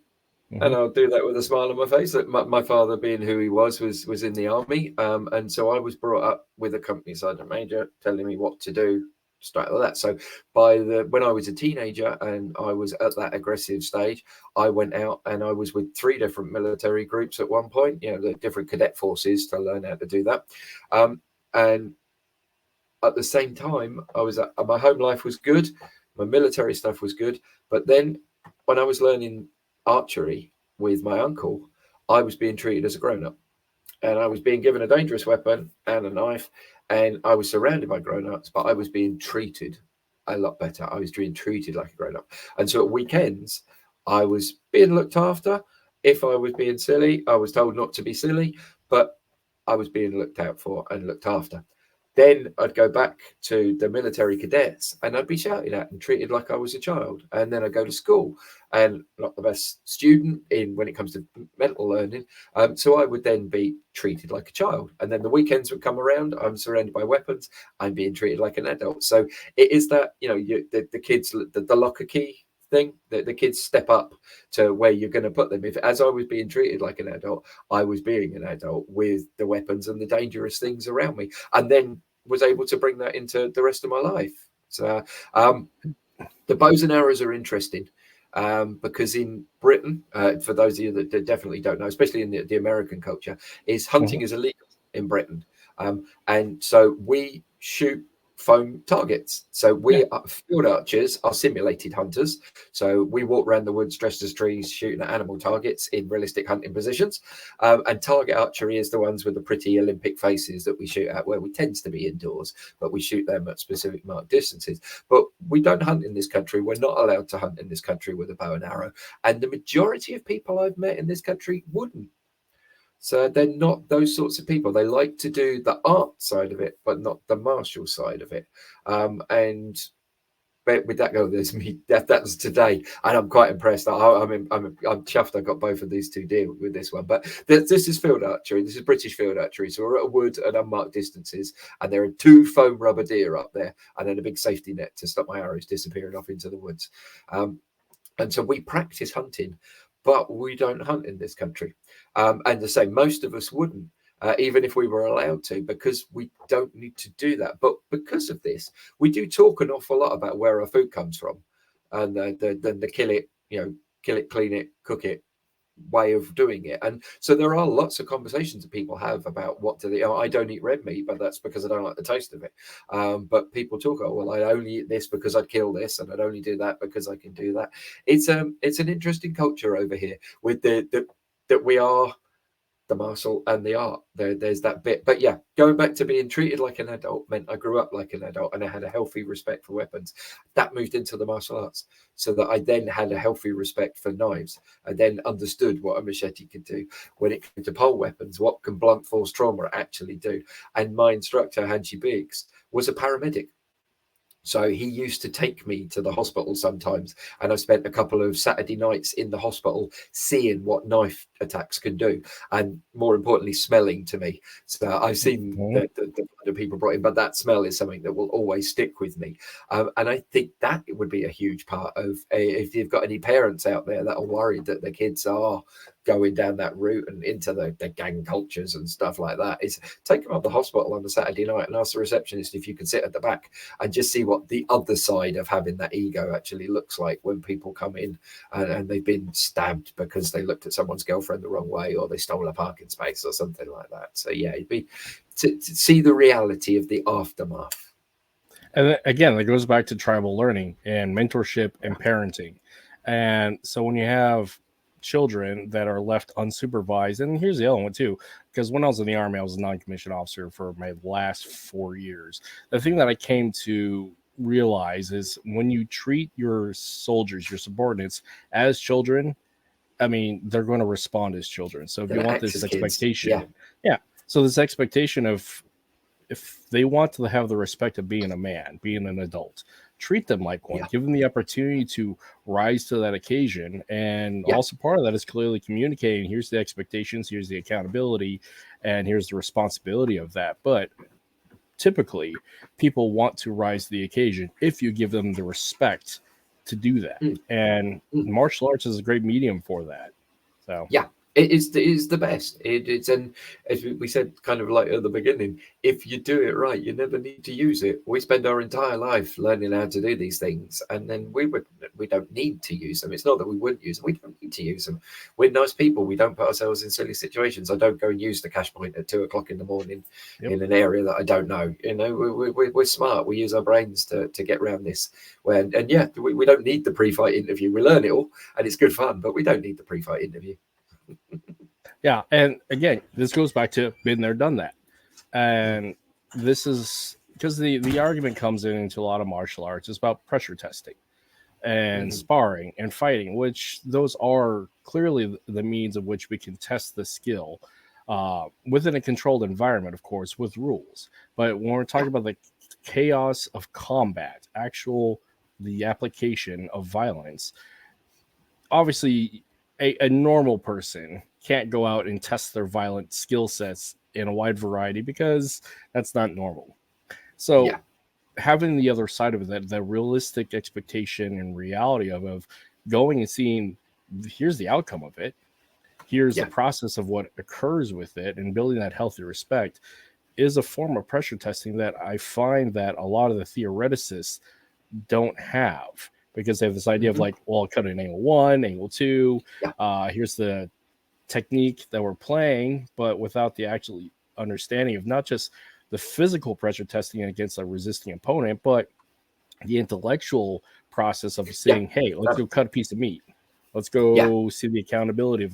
and I'll do that with a smile on my face, that my father, being who he was in the army, and so I was brought up with a company sergeant major telling me what to do, straight like that. So when I was a teenager and I was at that aggressive stage, I went out and I was with 3 different military groups at one point, the different cadet forces, to learn how to do that. And at the same time, my home life was good, my military stuff was good, but then when I was learning archery with my uncle, I was being treated as a grown-up, and I was being given a dangerous weapon and a knife, and I was surrounded by grown-ups, but I was being treated a lot better. I was being treated like a grown-up. And so at weekends, I was being looked after. If I was being silly, I was told not to be silly, but I was being looked out for and looked after. Then I'd go back to the military cadets and I'd be shouted at and treated like I was a child. And then I'd go to school and not the best student in when it comes to mental learning. So I would then be treated like a child. And then the weekends would come around. I'm surrounded by weapons. I'm being treated like an adult. So it is that, the kids, the locker key thing, that the kids step up to where you're going to put them. If as I was being treated like an adult, I was being an adult with the weapons and the dangerous things around me, and then was able to bring that into the rest of my life. So the bows and arrows are interesting because in Britain, for those of you that definitely don't know, especially in the American culture, is hunting is illegal in Britain, and so we shoot foam targets. So we field archers are simulated hunters. So we walk around the woods dressed as trees, shooting at animal targets in realistic hunting positions. And target archery is the ones with the pretty Olympic faces that we shoot at, where we tend to be indoors, but we shoot them at specific marked distances. But we don't hunt in this country. We're not allowed to hunt in this country with a bow and arrow. And the majority of people I've met in this country wouldn't. So they're not those sorts of people. They like to do the art side of it, but not the martial side of it. And with that go, there's me. That was today, and I'm quite impressed. I'm chuffed. I got both of these two deal with this one. But this is field archery. This is British field archery. So we're at a wood at unmarked distances, and there are 2 foam rubber deer up there, and then a big safety net to stop my arrows disappearing off into the woods. And so we practice hunting, but we don't hunt in this country. And the same, most of us wouldn't, even if we were allowed to, because we don't need to do that. But because of this, we do talk an awful lot about where our food comes from, and the kill it, clean it, cook it way of doing it. And so there are lots of conversations that people have about what do they, I don't eat red meat, but that's because I don't like the taste of it. But people talk, well, I only eat this because I'd kill this, and I'd only do that because I can do that. It's an interesting culture over here with that we are the martial and the art. There's that bit. But yeah, going back to being treated like an adult meant I grew up like an adult and I had a healthy respect for weapons. That moved into the martial arts, so that I then had a healthy respect for knives. I then understood what a machete could do. When it came to pole weapons, what can blunt force trauma actually do? And my instructor, Hanchi Biggs, was a paramedic. So he used to take me to the hospital sometimes, and I spent a couple of Saturday nights in the hospital seeing what knife attacks can do, and more importantly, smelling to me. So I've seen the people brought in, but that smell is something that will always stick with me. And I think that it would be a huge part of if you've got any parents out there that are worried that the kids are going down that route and into the gang cultures and stuff like that, is take them up the hospital on a Saturday night and ask the receptionist if you can sit at the back and just see what the other side of having that ego actually looks like when people come in and they've been stabbed because they looked at someone's girlfriend the wrong way, or they stole a parking space or something like that. So yeah, it'd be to see the reality of the aftermath. And again, that goes back to tribal learning and mentorship and parenting. And so when you have children that are left unsupervised, and here's the other one too, because when I was in the Army, I was a non-commissioned officer for my last 4 years. The thing that I came to realize is when you treat your soldiers, your subordinates, as children, I mean, they're going to respond as children. So if you want this expectation, so this expectation of, if they want to have the respect of being a man, being an adult, treat them like one, give them the opportunity to rise to that occasion. And also part of that is clearly communicating, here's the expectations, here's the accountability, and here's the responsibility of that. But typically people want to rise to the occasion if you give them the respect to do that. And martial arts is a great medium for that. So yeah, It is the best. It's, and as we said kind of like at the beginning, if you do it right, you never need to use it. We spend our entire life learning how to do these things, and then we don't need to use them. It's not that we wouldn't use them. We don't need to use them. We're nice people. We don't put ourselves in silly situations. I don't go and use the cash point at 2 o'clock in the morning in an area that I don't know. You know, we're smart. We use our brains to get around this. And yeah, we don't need the pre-fight interview. We learn it all, and it's good fun, but we don't need the pre-fight interview. Yeah, and again, this goes back to been there, done that, and this is because the argument comes into a lot of martial arts is about pressure testing and sparring and fighting, which those are clearly the means of which we can test the skill within a controlled environment, of course, with rules. But when we're talking about the chaos of combat, the application of violence, obviously a normal person can't go out and test their violent skill sets in a wide variety because that's not normal. So having the other side of that, the realistic expectation and reality of going and seeing, here's the outcome of it, here's the process of what occurs with it, and building that healthy respect is a form of pressure testing that I find that a lot of the theoreticists don't have, because they have this idea of like, well, I'll cut an angle 1, angle 2. Here's the technique that we're playing, but without the actual understanding of not just the physical pressure testing against a resisting opponent, but the intellectual process of saying, hey, let's go cut a piece of meat. Let's go see the accountability of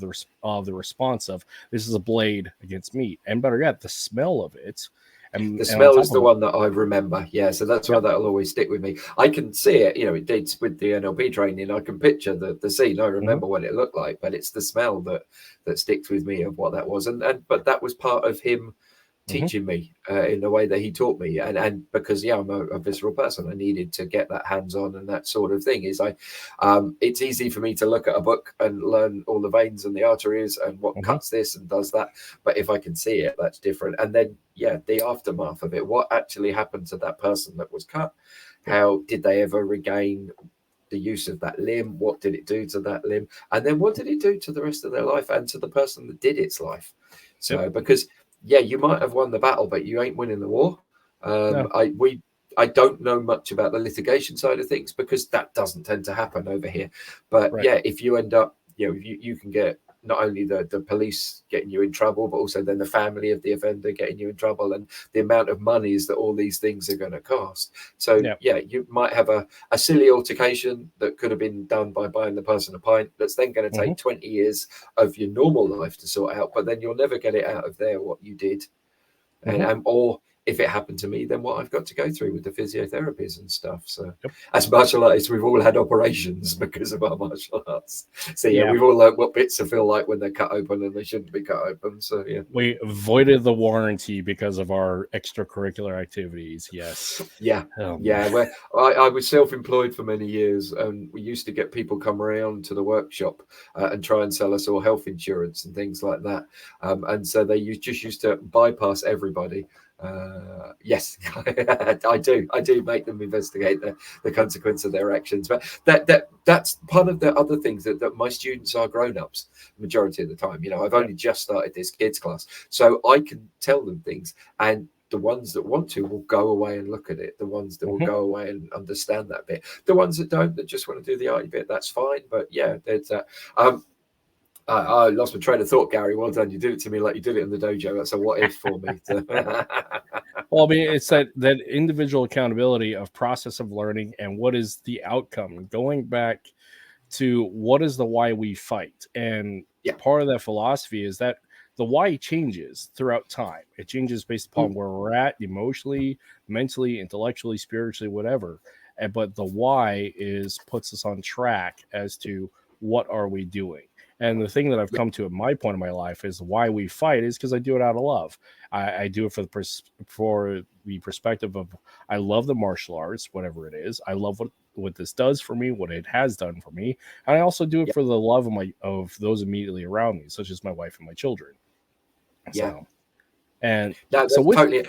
the response of this is a blade against meat. And better yet, the smell of it. And the smell is the one that I remember. Yeah, so that's why that'll always stick with me. I can see it, you know, it dates with the NLP training. I can picture the scene. I remember what it looked like, but it's the smell that sticks with me of what that was. But that was part of him teaching me in the way that he taught me, and because I'm a visceral person, I needed to get that hands-on and that sort of thing. It's easy for me to look at a book and learn all the veins and the arteries and what cuts this and does that, but if I can see it, that's different. And then the aftermath of it, what actually happened to that person that was cut, how did they ever regain the use of that limb, what did it do to that limb, and then what did it do to the rest of their life and to the person that did its life. So because you might have won the battle, but you ain't winning the war. I don't know much about the litigation side of things because that doesn't tend to happen over here. But if you end up, you can get not only the police getting you in trouble, but also then the family of the offender getting you in trouble, and the amount of monies that all these things are going to cost. So you might have a silly altercation that could have been done by buying the person a pint. That's then going to take 20 years of your normal life to sort out, but then you'll never get it out of there what you did. And or if it happened to me, then what I've got to go through with the physiotherapies and stuff. So as martial artists, we've all had operations because of our martial arts. So we've all learned what bits feel like when they're cut open and they shouldn't be cut open. So we avoided the warranty because of our extracurricular activities. Where I was self-employed for many years, and we used to get people come around to the workshop and try and sell us all health insurance and things like that. And so they just used to bypass everybody. Yes, I do make them investigate the consequence of their actions, but that's part of the other things that my students are grown-ups majority of the time. I've only just started this kids class, so I can tell them things, and the ones that want to will go away and look at it. The ones that will go away and understand that bit. The ones that don't, that just want to do the arty bit, that's fine. But there's I lost my train of thought, Gary. Well done. You did it to me like you did it in the dojo. That's a what if for me. Well, I mean, it's that individual accountability of process of learning and what is the outcome. Going back to what is the why we fight. And part of that philosophy is that the why changes throughout time. It changes based upon where we're at emotionally, mentally, intellectually, spiritually, whatever. But the why puts us on track as to what are we doing. And the thing that I've come to at my point in my life is why we fight is because I do it out of love. I do it for the perspective of I love the martial arts, whatever it is. I love what this does for me, what it has done for me. And I also do it for the love of those immediately around me, such as my wife and my children. Yeah. So, and no, so totally.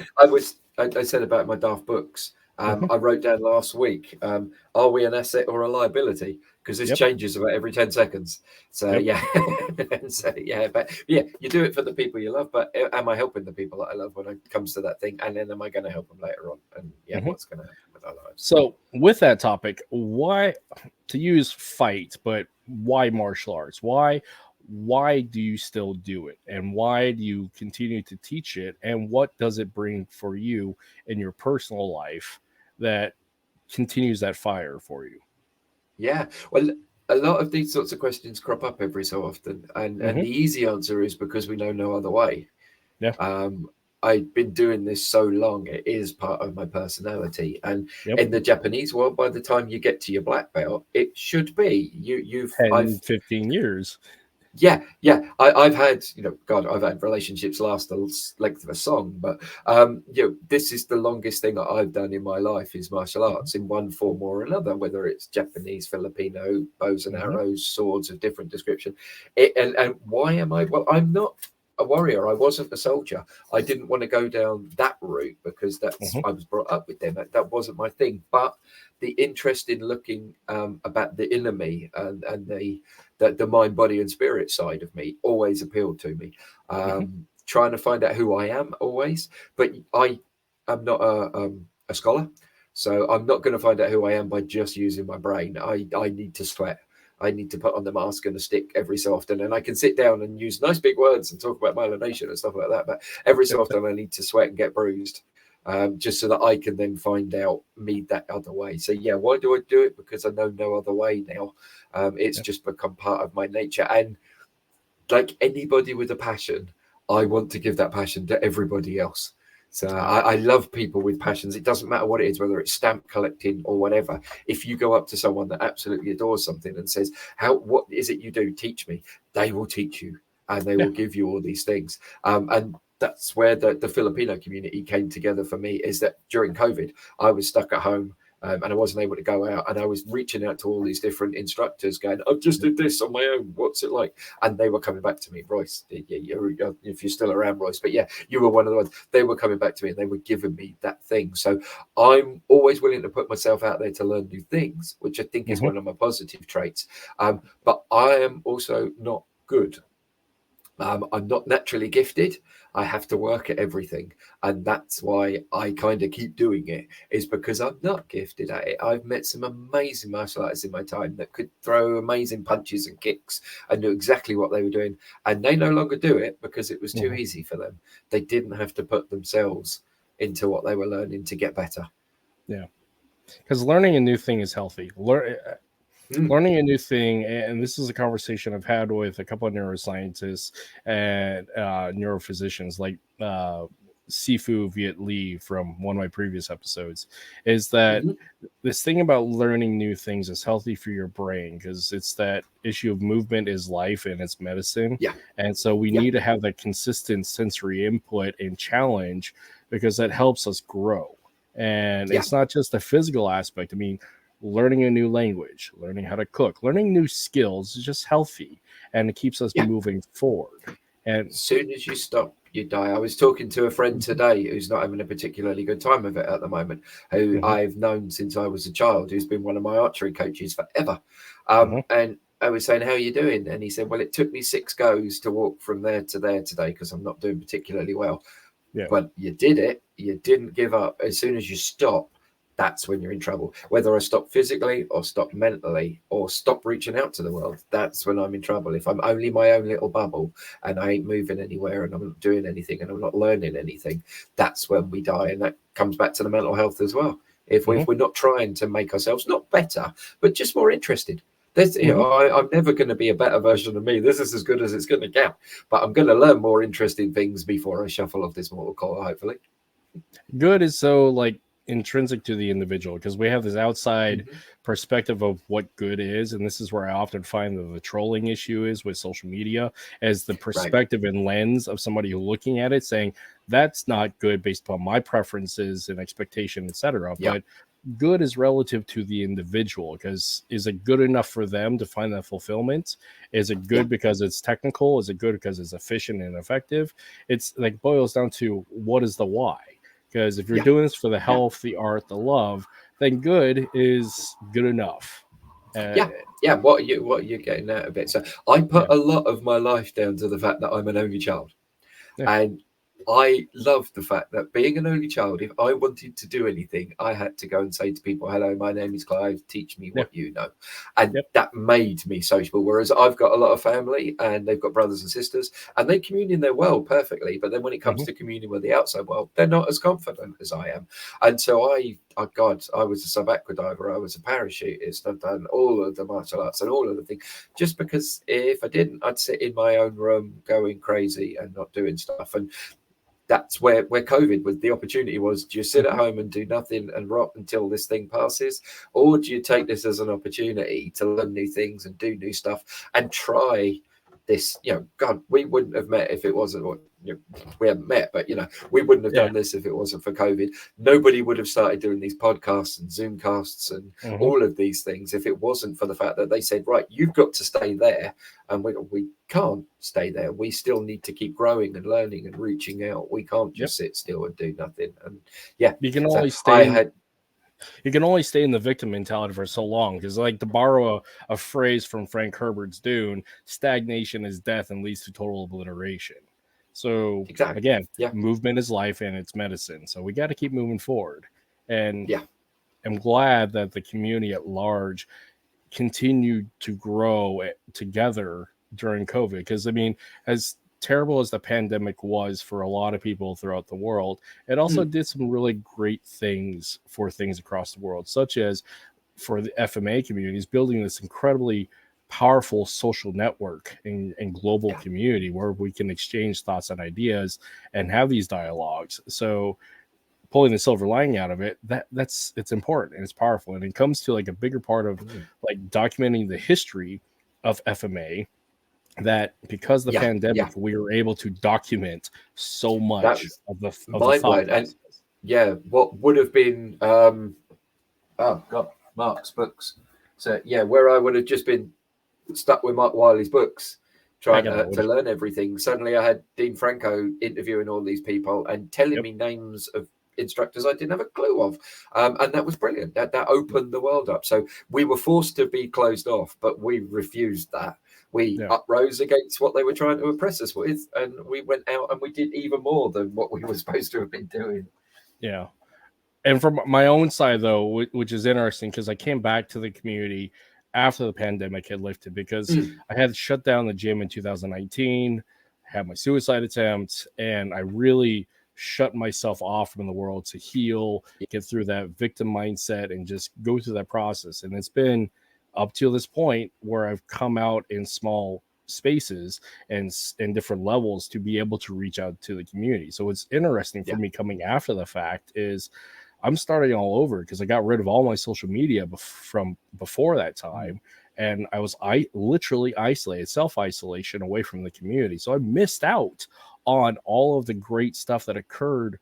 I said about my Daft books. I wrote down last week, are we an asset or a liability? Because this changes about every 10 seconds. So yeah, but yeah, you do it for the people you love, but am I helping the people that I love when it comes to that thing? And then am I going to help them later on? And what's going to happen with our lives? So with that topic, why, to use fight, but why martial arts? Why do you still do it? And why do you continue to teach it? And what does it bring for you in your personal life that continues that fire for you? Yeah, well, a lot of these sorts of questions crop up every so often, and the easy answer is because we know no other way. Yeah. I've been doing this so long, it is part of my personality. And in the Japanese world, by the time you get to your black belt, it should be you've 15 years. Yeah. I've had, I've had relationships last the length of a song, but this is the longest thing that I've done in my life is martial arts in one form or another, whether it's Japanese, Filipino, bows and arrows, swords of different description. And why am I? Well, I'm not a warrior. I wasn't a soldier. I didn't want to go down that route because that's I was brought up with them. That wasn't my thing. But the interest in looking about the inner me and the mind, body, and spirit side of me always appealed to me. Trying to find out who I am always, but I am not a scholar, so I'm not going to find out who I am by just using my brain. I need to sweat. I need to put on the mask and a stick every so often, and I can sit down and use nice big words and talk about myelination and stuff like that. But every so often, I need to sweat and get bruised, just so that I can then find out me that other way. So yeah, why do I do it? Because I know no other way now. It's just become part of my nature, and like anybody with a passion, I want to give that passion to everybody else. So I love people with passions. It doesn't matter what it is, whether it's stamp collecting or whatever. If you go up to someone that absolutely adores something and says, what is it you do? Teach me. They will teach you, and they will give you all these things. And that's where the Filipino community came together for me, is that during COVID, I was stuck at home. And I wasn't able to go out, and I was reaching out to all these different instructors going, I've just did this on my own. What's it like? And they were coming back to me, Royce, if you're still around, Royce, but yeah, you were one of the ones. They were coming back to me and they were giving me that thing. So I'm always willing to put myself out there to learn new things, which I think is one of my positive traits. But I am also not good. I'm not naturally gifted. I have to work at everything, and that's why I kind of keep doing it, is because I'm not gifted at it. I've met some amazing martial artists in my time that could throw amazing punches and kicks and knew exactly what they were doing, and they no longer do it because it was too easy for them. They didn't have to put themselves into what they were learning to get better. Yeah, because learning a new thing is healthy. Learning a new thing, and this is a conversation I've had with a couple of neuroscientists and neurophysicians like Sifu Viet Lee from one of my previous episodes, is that this thing about learning new things is healthy for your brain, because it's that issue of movement is life and it's medicine. And so we need to have that consistent sensory input and challenge, because that helps us grow. And it's not just a physical aspect. I mean, learning a new language, learning how to cook, learning new skills is just healthy, and it keeps us moving forward. And as soon as you stop, you die. I was talking to a friend today who's not having a particularly good time of it at the moment, who I've known since I was a child, who's been one of my archery coaches forever. And I was saying, how are you doing? And he said, well, it took me 6 goes to walk from there to there today because I'm not doing particularly well. But you did it. You didn't give up. As soon as you stop, that's when you're in trouble. Whether I stop physically or stop mentally or stop reaching out to the world, that's when I'm in trouble. If I'm only my own little bubble and I ain't moving anywhere and I'm not doing anything and I'm not learning anything, that's when we die. And that comes back to the mental health as well. If we're not trying to make ourselves not better, but just more interested. There's, I'm never going to be a better version of me. This is as good as it's going to get. But I'm going to learn more interesting things before I shuffle off this mortal coil, hopefully. Good is so like intrinsic to the individual, because we have this outside perspective of what good is, and this is where I often find that the trolling issue is with social media, as the perspective and lens of somebody who's looking at it saying that's not good based upon my preferences and expectation, etc. But good is relative to the individual, because is it good enough for them to find that fulfillment? Is it good because it's technical? Is it good because it's efficient and effective? It's like boils down to what is the why. Because if you're doing this for the health, the art, the love, then good is good enough. What are you getting out of it? So I put a lot of my life down to the fact that I'm an only child, and I love the fact that being an only child, if I wanted to do anything, I had to go and say to people, hello, my name is Clive, teach me what you know. And that made me sociable. Whereas I've got a lot of family and they've got brothers and sisters and they commune in their world perfectly. But then when it comes to communing with the outside world, they're not as confident as I am. And so I was a sub-aqua diver, I was a parachutist, I've done all of the martial arts and all of the things, just because if I didn't, I'd sit in my own room going crazy and not doing stuff. And that's where COVID was. The opportunity was, do you sit at home and do nothing and rot until this thing passes, or do you take this as an opportunity to learn new things and do new stuff and try this? God, we wouldn't have met if it wasn't. We haven't met, but we wouldn't have done this if it wasn't for COVID. Nobody would have started doing these podcasts and Zoom casts and all of these things if it wasn't for the fact that they said, right, you've got to stay there, and we can't stay there. We still need to keep growing and learning and reaching out. We can't just sit still and do nothing. And you can only stay. You can only stay in the victim mentality for so long, because, like, to borrow a phrase from Frank Herbert's Dune, stagnation is death and leads to total obliteration. So again, movement is life and it's medicine. So we got to keep moving forward. And I'm glad that the community at large continued to grow together during COVID. Because, I mean, as terrible as the pandemic was for a lot of people throughout the world, it also did some really great things for things across the world, such as for the FMA communities, building this incredibly powerful social network and global community where we can exchange thoughts and ideas and have these dialogues. So pulling the silver lining out of it, it's important and it's powerful. And it comes to like a bigger part of like documenting the history of FMA, that because of the pandemic, we were able to document so much of the thought process. And what would have been Mark's books. So where I would have just been stuck with Mark Wiley's books, trying to learn everything. Suddenly I had Dean Franco interviewing all these people and telling me names of instructors I didn't have a clue of. And that was brilliant. That opened the world up. So we were forced to be closed off, but we refused that. We uprose against what they were trying to oppress us with, and we went out and we did even more than what we were supposed to have been doing. Yeah. And from my own side, though, which is interesting, because I came back to the community after the pandemic had lifted, because I had shut down the gym in 2019, had my suicide attempt, and I really shut myself off from the world to heal, get through that victim mindset, and just go through that process. And it's been up to this point where I've come out in small spaces and different levels to be able to reach out to the community. So what's interesting for me coming after the fact is I'm starting all over, because I got rid of all my social media from before that time. And I literally isolated, self-isolation away from the community. So I missed out on all of the great stuff that occurred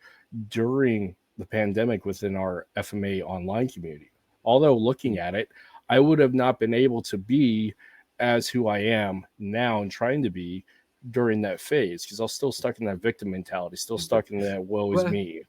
during the pandemic within our FMA online community. Although looking at it, I would have not been able to be as who I am now and trying to be during that phase, because I was still stuck in that victim mentality, still stuck in that woe is me.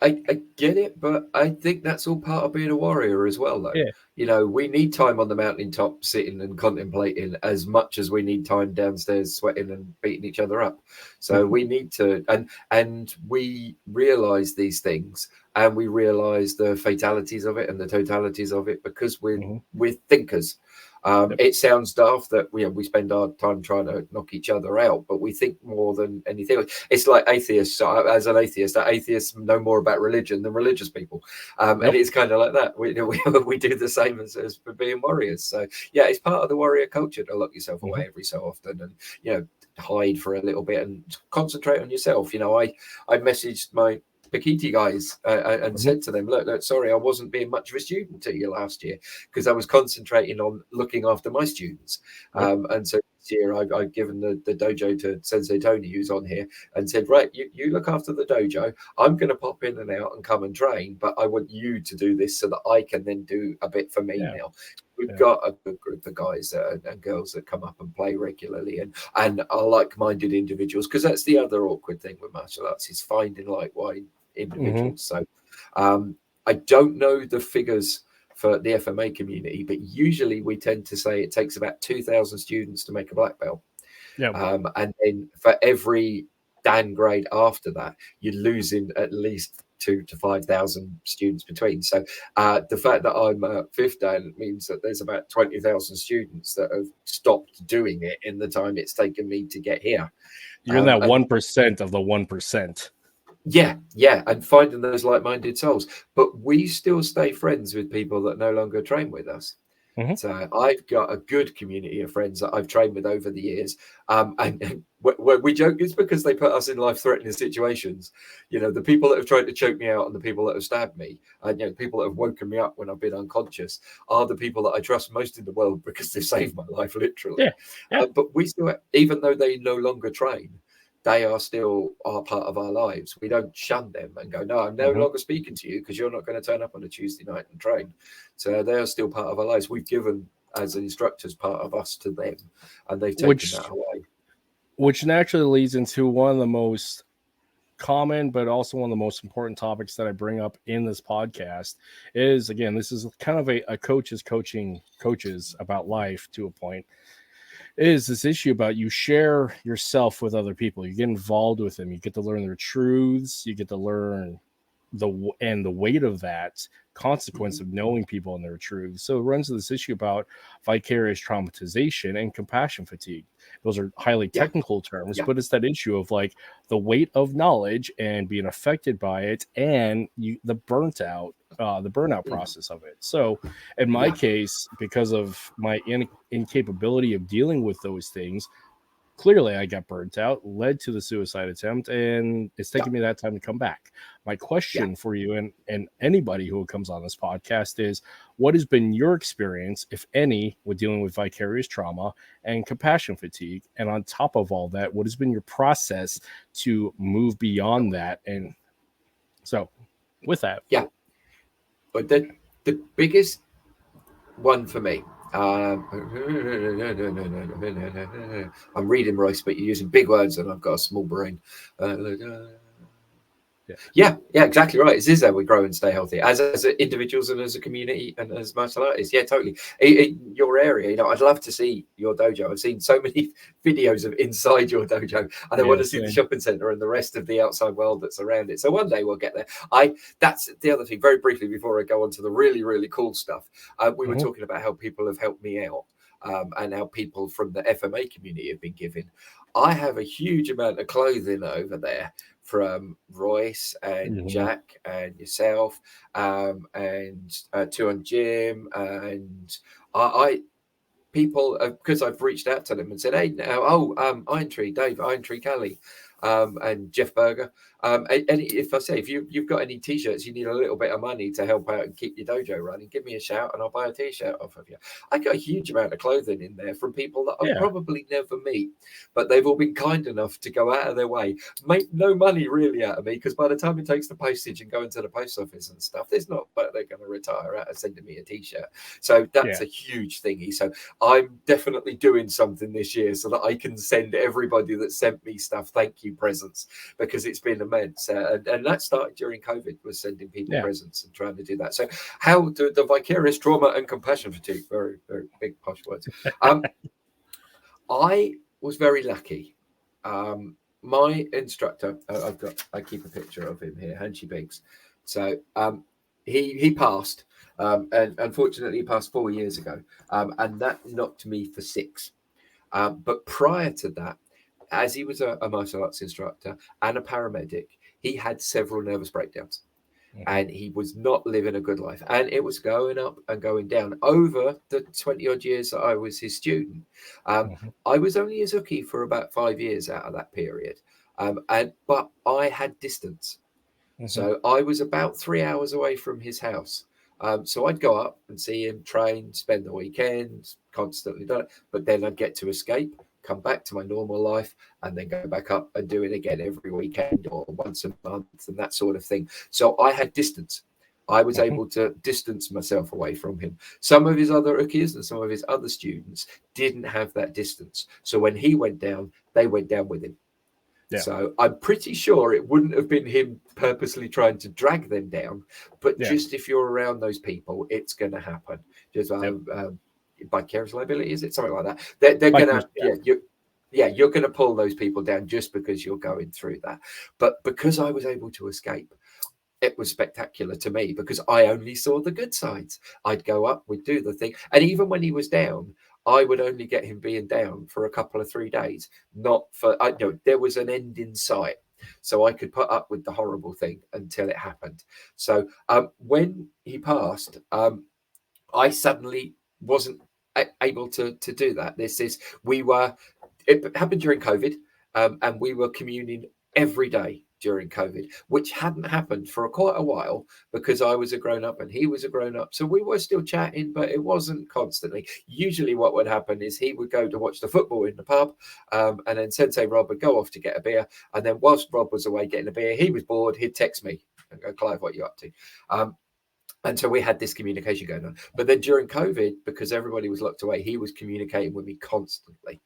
I get it, but I think that's all part of being a warrior as well, though. We need time on the mountaintop sitting and contemplating as much as we need time downstairs sweating and beating each other up. So we need to, and we realize these things, and we realize the fatalities of it and the totalities of it, because we're thinkers. It sounds daft that we spend our time trying to knock each other out, but we think more than anything. It's like atheists. As an atheist, that atheists know more about religion than religious people, and it's kind of like that. We do the same as for being warriors. So it's part of the warrior culture to lock yourself away every so often, and hide for a little bit and concentrate on yourself. I messaged my Pekiti guys and said to them, look, sorry, I wasn't being much of a student to you last year, because I was concentrating on looking after my students. And so this year I've given the dojo to Sensei Tony, who's on here, and said, right, you look after the dojo. I'm going to pop in and out and come and train, but I want you to do this so that I can then do a bit for me now. We've got a good group of guys and girls that come up and play regularly, and are like-minded individuals, because that's the other awkward thing with martial arts, is finding individuals. So I don't know the figures for the FMA community, but usually we tend to say it takes about 2,000 students to make a black belt. Yeah. And then for every Dan grade after that, you're losing at least 2,000 to 5,000 students between. So the fact that I'm fifth Dan means that there's about 20,000 students that have stopped doing it in the time it's taken me to get here. You're in that 1% of the 1%. Yeah, and finding those like-minded souls. But we still stay friends with people that no longer train with us. So I've got a good community of friends that I've trained with over the years. And we joke it's because they put us in life-threatening situations. You know, the people that have tried to choke me out and the people that have stabbed me, and the people that have woken me up when I've been unconscious are the people that I trust most in the world because they've saved my life, literally. Yeah. But we still, even though they no longer train, they are still part of our lives. We don't shun them and go, no, I'm no longer speaking to you because you're not going to turn up on a Tuesday night and train. So they are still part of our lives. We've given, as instructors, part of us to them, and they've taken that away. Which naturally leads into one of the most common, but also one of the most important topics that I bring up in this podcast is, again, this is kind of a coaches coaching coaches about life to a point. Is this issue about you share yourself with other people, you get involved with them, you get to learn their truths, you get to learn the weight of that consequence of knowing people and their truths. So it runs to this issue about vicarious traumatization and compassion fatigue. Those are highly technical terms, but it's that issue of like the weight of knowledge and being affected by it, and the burnout process of it. So in my case, because of my incapability of dealing with those things, clearly I got burnt out, led to the suicide attempt, and it's taken me that time to come back. My question for you and anybody who comes on this podcast is, what has been your experience, if any, with dealing with vicarious trauma and compassion fatigue? And on top of all that, what has been your process to move beyond that? And so with that. But the biggest one for me, I'm reading Royce, but you're using big words and I've got a small brain. Yeah, exactly right. It's this how we grow and stay healthy as individuals and as a community and as martial artists. Yeah, totally. In your area, I'd love to see your dojo. I've seen so many videos of inside your dojo, and I want to see the shopping centre and the rest of the outside world that's around it. So one day we'll get there. That's the other thing. Very briefly before I go on to the really, really cool stuff, we were talking about how people have helped me out. And how people from the FMA community have been giving. I have a huge amount of clothing over there from Royce and Jack and yourself, and Tuan Jim, and people, because I've reached out to them and said, hey, Iron Tree, Dave, Iron Tree Kelly, and Jeff Berger. And if I say, if you've got any t-shirts, you need a little bit of money to help out and keep your dojo running, give me a shout and I'll buy a t-shirt off of you. I got a huge amount of clothing in there from people that I'll probably never meet, but they've all been kind enough to go out of their way, make no money really out of me, because by the time it takes the postage and going to the post office and stuff, there's not, but they're going to retire out of sending me a t-shirt. So that's a huge thingy. So I'm definitely doing something this year so that I can send everybody that sent me stuff thank you presents, because it's been immense. And that started during COVID, was sending people presents and trying to do that. So how do the vicarious trauma and compassion fatigue, very, very big posh words. I was very lucky. My instructor, I keep a picture of him here, Hanshi Biggs. So he passed, and unfortunately he passed 4 years ago, and that knocked me for 6. But prior to that, as he was a martial arts instructor and a paramedic, he had several nervous breakdowns. And he was not living a good life. And it was going up and going down over the 20-odd years that I was his student. I was only his uki for about 5 years out of that period. But I had distance. So I was about 3 hours away from his house. So I'd go up and see him train, spend the weekend, constantly done it. But then I'd get to escape, come back to my normal life, and then go back up and do it again every weekend or once a month and that sort of thing. So I had distance. I was able to distance myself away from him. Some of his other ukis and some of his other students didn't have that distance. So when he went down, they went down with him. Yeah. So I'm pretty sure it wouldn't have been him purposely trying to drag them down, but Yeah. just if you're around those people, it's going to happen. Just vicarious liability, is it something like that? They're going to, you're going to pull those people down just because you're going through that. But because I was able to escape, it was spectacular to me because I only saw the good sides. I'd go up, we'd do the thing, and even when he was down, I would only get him being down for a couple of 3 days, not for, there was an end in sight. So I could put up with the horrible thing until it happened. So when he passed, I suddenly wasn't able to do that. It happened during COVID, and we were communing every day during COVID, which hadn't happened for quite a while because I was a grown up and he was a grown up. So we were still chatting, but it wasn't constantly. Usually what would happen is he would go to watch the football in the pub, and then Sensei Rob would go off to get a beer. And then whilst Rob was away getting a beer, he was bored, he'd text me and go, Clive, what are you up to? And so we had this communication going on. But then during COVID, because everybody was locked away, he was communicating with me constantly.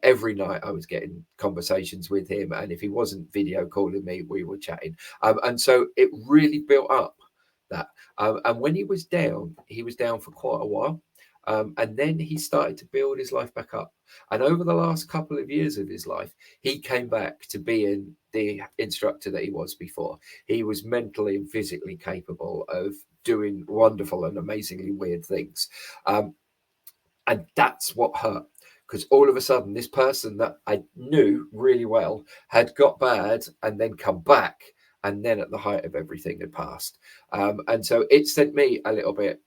Every night I was getting conversations with him. And if he wasn't video calling me, we were chatting. And so it really built up that. And when he was down for quite a while. And then he started to build his life back up. And over the last couple of years of his life, he came back to being the instructor that he was before. He was mentally and physically capable of doing wonderful and amazingly weird things. And that's what hurt. Because all of a sudden, this person that I knew really well had got bad and then come back. And then at the height of everything had passed. And so it sent me a little bit,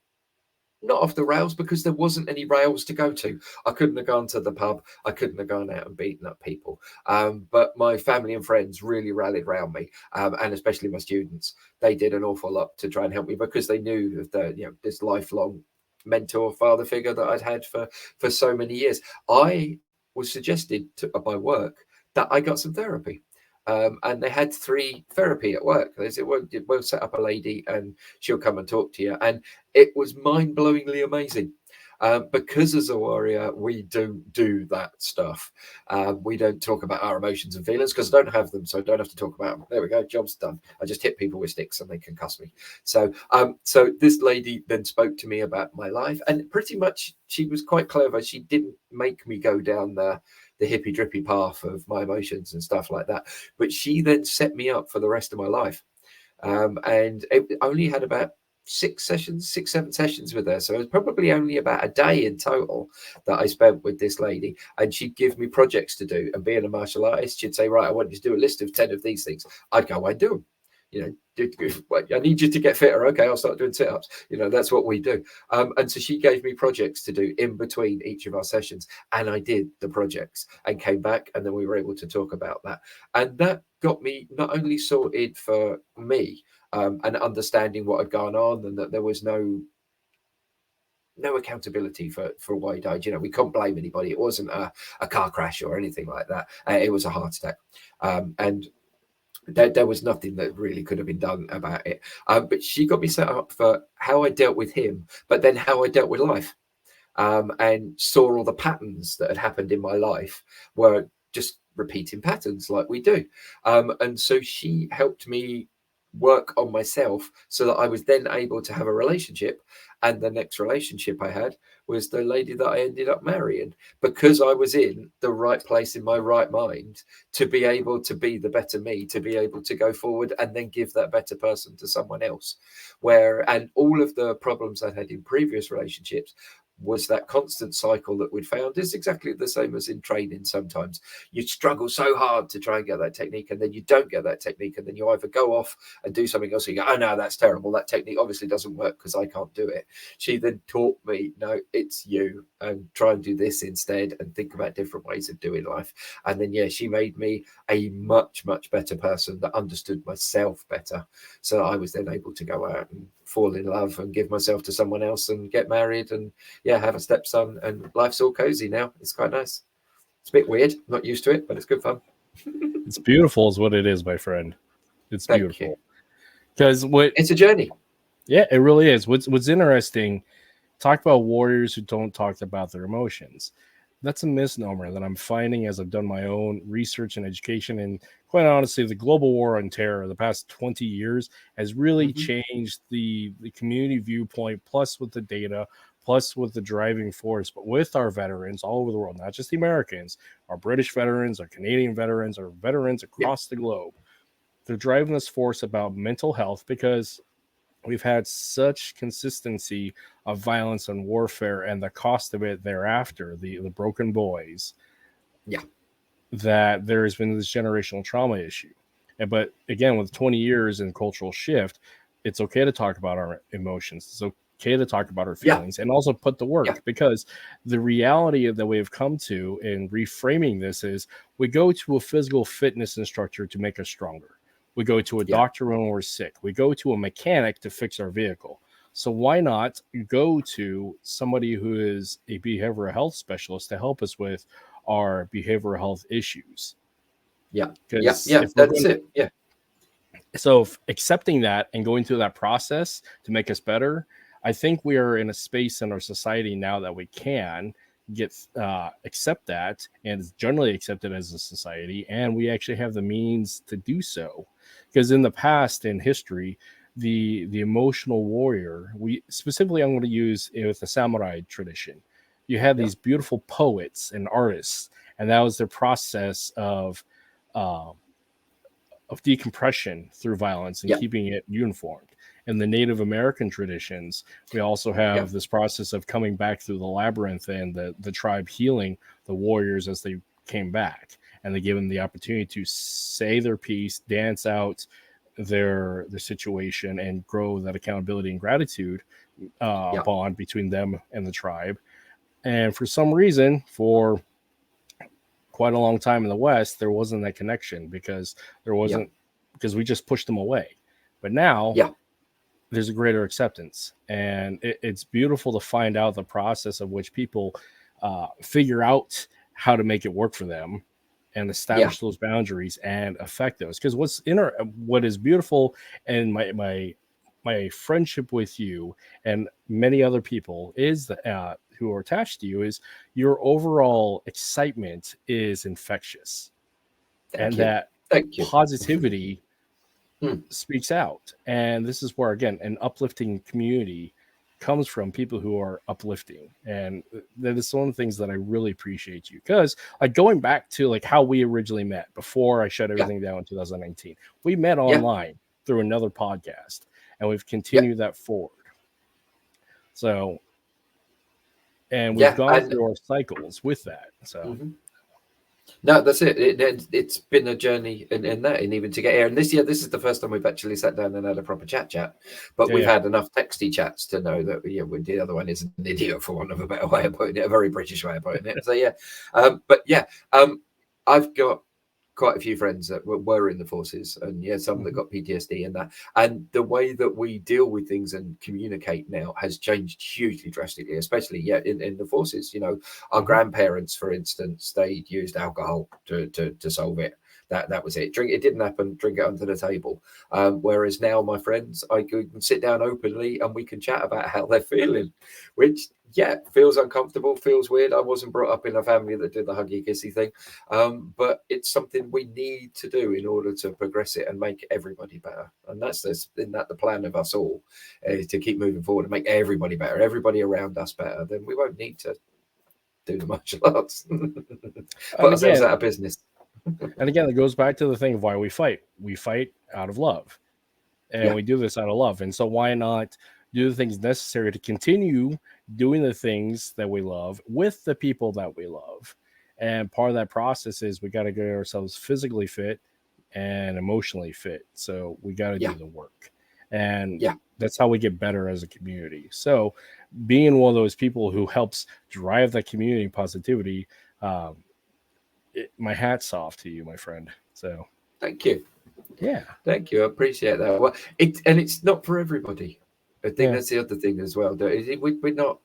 not off the rails, because there wasn't any rails to go to. I couldn't have gone to the pub. I couldn't have gone out and beaten up people. But my family and friends really rallied around me, and especially my students. They did an awful lot to try and help me because they knew that this lifelong mentor, father figure that I'd had for so many years. I was suggested by work that I got some therapy. And they had 3 therapy at work. They said, we'll set up a lady and she'll come and talk to you. And it was mind-blowingly amazing. Because as a warrior, we don't do that stuff. We don't talk about our emotions and feelings because I don't have them, so I don't have to talk about them. There we go, job's done. I just hit people with sticks and they can cuss me. So this lady then spoke to me about my life, and pretty much she was quite clever. She didn't make me go down the hippy drippy path of my emotions and stuff like that, but she then set me up for the rest of my life. And it only had about 7 sessions with her. So it was probably only about a day in total that I spent with this lady. And she'd give me projects to do. And being a martial artist, she'd say, right, I want you to do a list of 10 of these things. I'd go, I do them. I need you to get fitter. Okay, I'll start doing sit-ups. That's what we do. And so she gave me projects to do in between each of our sessions. And I did the projects and came back. And then we were able to talk about that. And that got me not only sorted for me, and understanding what had gone on, and that there was no accountability for why he died. We couldn't blame anybody. It wasn't a car crash or anything like that. It was a heart attack. And there was nothing that really could have been done about it. But she got me set up for how I dealt with him, but then how I dealt with life, and saw all the patterns that had happened in my life were just repeating patterns like we do. And so she helped me work on myself so that I was then able to have a relationship. And the next relationship I had was the lady that I ended up marrying, because I was in the right place in my right mind to be able to be the better me, to be able to go forward and then give that better person to someone else. And all of the problems I had in previous relationships was that constant cycle that we'd found is exactly the same as in training. Sometimes you struggle so hard to try and get that technique, and then you don't get that technique, and then you either go off and do something else, and you go, oh no, that's terrible, that technique obviously doesn't work because I can't do it. She then taught me, no, it's you, and try and do this instead and think about different ways of doing life. And then she made me a much better person that understood myself better, so I was then able to go out and fall in love and give myself to someone else and get married and have a stepson, and life's all cozy now. It's quite nice. It's a bit weird, not used to it, but it's good fun. It's beautiful is what it is, my friend. It's beautiful. Because it's a journey. Yeah, it really is. What's interesting, talk about warriors who don't talk about their emotions. that's a misnomer that I'm finding as I've done my own research and education. And quite honestly, the global war on terror the past 20 years has really changed the community viewpoint, plus with the data, plus with the driving force, but with our veterans all over the world, not just the Americans, our British veterans, our Canadian veterans, our veterans across the globe. They're driving this force about mental health because we've had such consistency of violence and warfare and the cost of it thereafter, the broken boys, that there has been this generational trauma issue. But again, with 20 years in cultural shift, it's okay to talk about our emotions. It's okay to talk about our feelings and also put the work, because the reality that we have come to in reframing this is we go to a physical fitness instructor to make us stronger. We go to a doctor when we're sick. We go to a mechanic to fix our vehicle. So why not go to somebody who is a behavioral health specialist to help us with our behavioral health issues? That's it. So accepting that and going through that process to make us better, I think we are in a space in our society now that we can get accept that, and it's generally accepted as a society, and we actually have the means to do so. Because in the past, in history, the emotional warrior, we specifically, I'm going to use it with the samurai tradition. You had these beautiful poets and artists, and that was their process of decompression through violence and keeping it uniformed. In the Native American traditions, we also have this process of coming back through the labyrinth and the tribe healing the warriors as they came back, and they give them the opportunity to say their piece, dance out their situation, and grow that accountability and gratitude bond between them and the tribe. And for some reason, for quite a long time in the West, there wasn't that connection because because we just pushed them away. But now there's a greater acceptance, and it's beautiful to find out the process of which people figure out how to make it work for them and establish those boundaries and affect those. Because what is beautiful, and my friendship with you and many other people is that who are attached to you, is your overall excitement is infectious. That positivity speaks out. And this is where, again, an uplifting community comes from people who are uplifting. And that is one of the things that I really appreciate you. Because like going back to like how we originally met before I shut everything down in 2019, we met online through another podcast, and we've continued that forward. So, and we've gone through our cycles with that. So no, that's it. It's been a journey in that, and even to get here. And this is the first time we've actually sat down and had a proper chat. But we've had enough texty chats to know that the other one is an idiot, for want of a better way of putting it, a very British way of putting it. So I've got quite a few friends that were in the forces, and some that got PTSD and that. And the way that we deal with things and communicate now has changed hugely drastically, especially in the forces. Our grandparents, for instance, they used alcohol to solve it. That was it. It didn't happen. Drink it under the table. Whereas now, my friends, I can sit down openly and we can chat about how they're feeling, which feels uncomfortable, feels weird. I wasn't brought up in a family that did the huggy kissy thing, but it's something we need to do in order to progress it and make everybody better. And that's the plan of us all, to keep moving forward and make everybody better, everybody around us better. Then we won't need to do the martial arts. Put ourselves out of business. And again, it goes back to the thing of why we fight. We fight out of love, and we do this out of love. And so why not do the things necessary to continue doing the things that we love with the people that we love? And part of that process is we got to get ourselves physically fit and emotionally fit. So we got to do the work. And that's how we get better as a community. So being one of those people who helps drive that community positivity, my hat's off to you, my friend. So thank you. Thank you. I appreciate that. Well, it's not for everybody. I think that's the other thing as well. We're not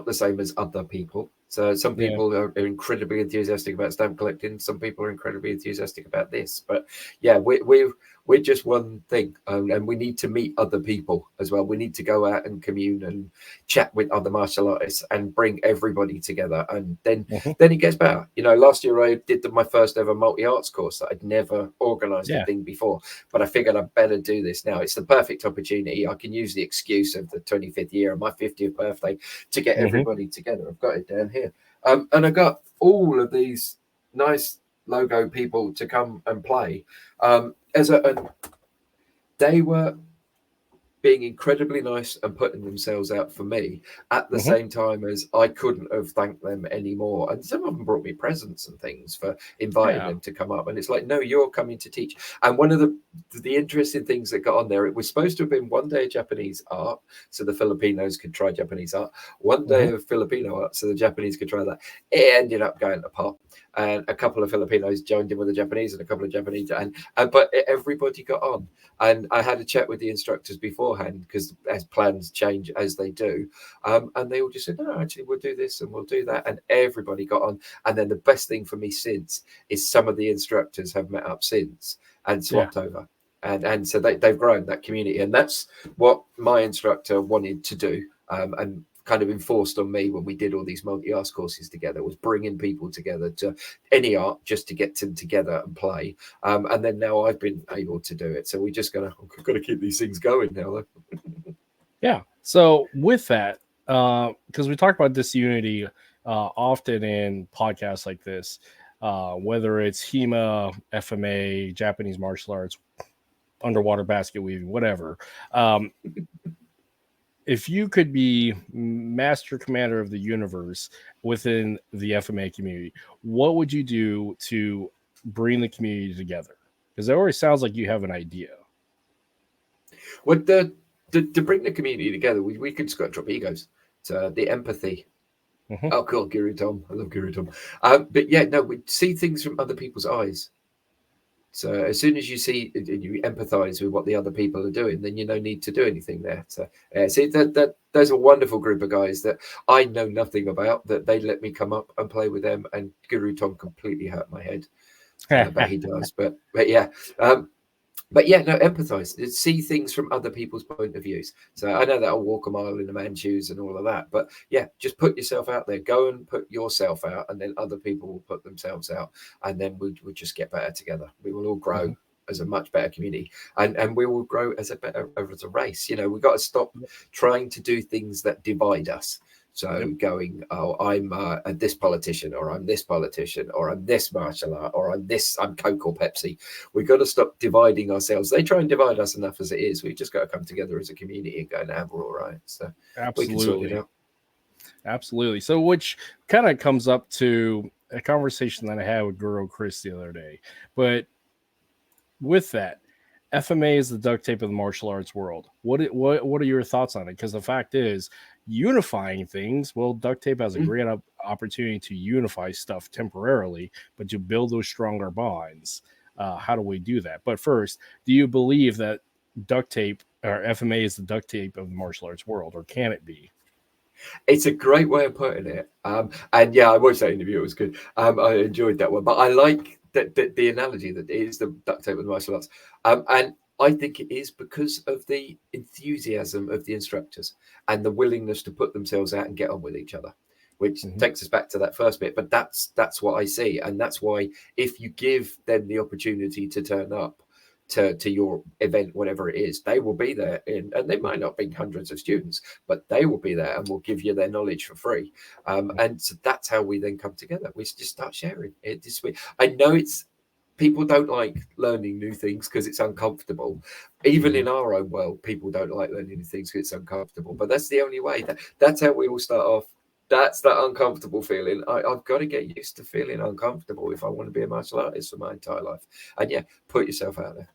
the same as other people. So some Yeah. people are incredibly enthusiastic about stamp collecting. Some people are incredibly enthusiastic about this. But yeah, we're just one thing, and we need to meet other people as well. We need to go out and commune and chat with other martial artists and bring everybody together, and then it gets better. You know, last year I did my first ever multi-arts course that I'd never organized a thing before, but I figured I'd better do this now. It's the perfect opportunity. I can use the excuse of the 25th year of my 50th birthday to get everybody together. I've got it down here, and I got all of these nice logo people to come and play. They were being incredibly nice and putting themselves out for me at the same time as I couldn't have thanked them anymore. And some of them brought me presents and things for inviting them to come up. And it's like, no, you're coming to teach. And one of the interesting things that got on there, it was supposed to have been one day of Japanese art, so the Filipinos could try Japanese art, one day of Filipino art, so the Japanese could try that. It ended up going apart. And a couple of Filipinos joined in with the Japanese and a couple of Japanese, but everybody got on. And I had a chat with the instructors beforehand, because as plans change as they do, and they all just said, no, actually we'll do this and we'll do that, and everybody got on. And then the best thing for me since is some of the instructors have met up since and swapped over, and so they've grown that community, and that's what my instructor wanted to do, and kind of enforced on me when we did all these multi-arts courses together, was bringing people together to any art just to get them together and play. And then now I've been able to do it. So we just got to keep these things going now, though. Yeah. So with that, because we talk about disunity often in podcasts like this, whether it's HEMA, FMA, Japanese martial arts, underwater basket weaving, whatever. If you could be master commander of the universe within the FMA community, what would you do to bring the community together? Because it already sounds like you have an idea. Well, to bring the community together, we could just got to drop egos. So the empathy. Oh, cool, Guru Tom. I love Guru Tom. But yeah, no, we see things from other people's eyes. So as soon as you see, you empathize with what the other people are doing, then you no need to do anything there. So see that there's a wonderful group of guys that I know nothing about, that they let me come up and play with them. And Guru Tom completely hurt my head, but he does. But yeah. But yeah, no, empathize. See things from other people's point of views. So I know that I'll walk a mile in a man's shoes and all of that. But yeah, just put yourself out there. Go and put yourself out, and then other people will put themselves out, and then we'll just get better together. We will all grow as a much better community, and we will grow as a race. You know, we've got to stop trying to do things that divide us. So going, oh, I'm this politician, or I'm this politician, or I'm this martial art, or I'm Coke or Pepsi. We've got to stop dividing ourselves. They try and divide us enough as it is. We've just got to come together as a community and go, nah, we're all right. So we can sort it out. Absolutely. So which kind of comes up to a conversation that I had with Guru Chris the other day. But with that, FMA is the duct tape of the martial arts world. What are your thoughts on it? Because the fact is, unifying things, well, duct tape has a great opportunity to unify stuff temporarily, but to build those stronger bonds. How do we do that? But first, do you believe that duct tape or FMA is the duct tape of the martial arts world, or can it be? It's a great way of putting it. And yeah, I watched that interview. It was good. I enjoyed that one. But I like the analogy that it is the duct tape of the martial arts. And I think it is because of the enthusiasm of the instructors and the willingness to put themselves out and get on with each other, which takes us back to that first bit. But that's what I see. And that's why if you give them the opportunity to turn up to your event, whatever it is, they will be there, and they might not be hundreds of students, but they will be there and will give you their knowledge for free. And so that's how we then come together. We just start sharing it this way. I know people don't like learning new things because it's uncomfortable. Even in our own world, people don't like learning new things because it's uncomfortable. But that's the only way. That's how we all start off. That's that uncomfortable feeling. I've got to get used to feeling uncomfortable if I want to be a martial artist for my entire life. And yeah, put yourself out there.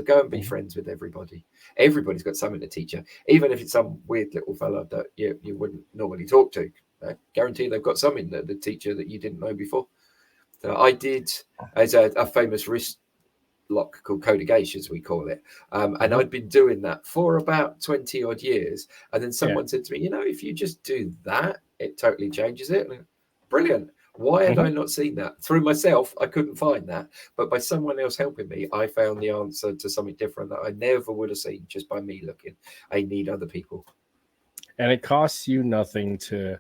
Go and be friends with everybody. Everybody's got something to teach you, even if it's some weird little fella that you wouldn't normally talk to. I guarantee they've got something that the teacher that you didn't know before. So I did as a famous wrist lock called Kodagage, as we call it. And I'd been doing that for about 20 odd years. And then someone said to me, if you just do that, it totally changes it. brilliant. Why had I not seen that? Through myself, I couldn't find that. But by someone else helping me, I found the answer to something different that I never would have seen just by me looking. I need other people. And it costs you nothing to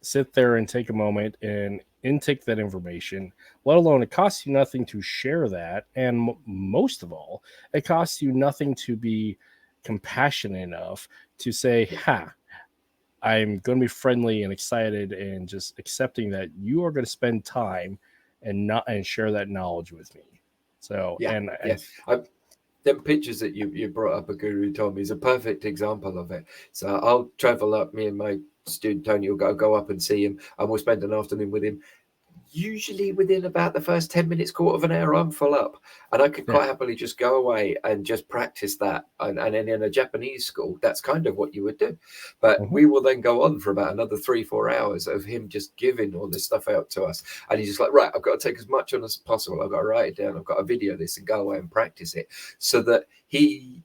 sit there and take a moment and intake that information, let alone it costs you nothing to share that. And most of all, it costs you nothing to be compassionate enough to say, I'm going to be friendly and excited and just accepting that you are going to spend time and share that knowledge with me. So, them pictures that you brought up of Guru Tom is a perfect example of it. So I'll travel up, me and my student Tony will go up and see him, and we'll spend an afternoon with him. Usually within about the first 10 minutes, quarter of an hour, I'm full up. And I could quite happily just go away and just practice that. And then in a Japanese school, that's kind of what you would do. But we will then go on for about another 3-4 hours of him just giving all this stuff out to us. And he's just like, right, I've got to take as much on as possible. I've got to write it down. I've got to video this and go away and practice it, so that he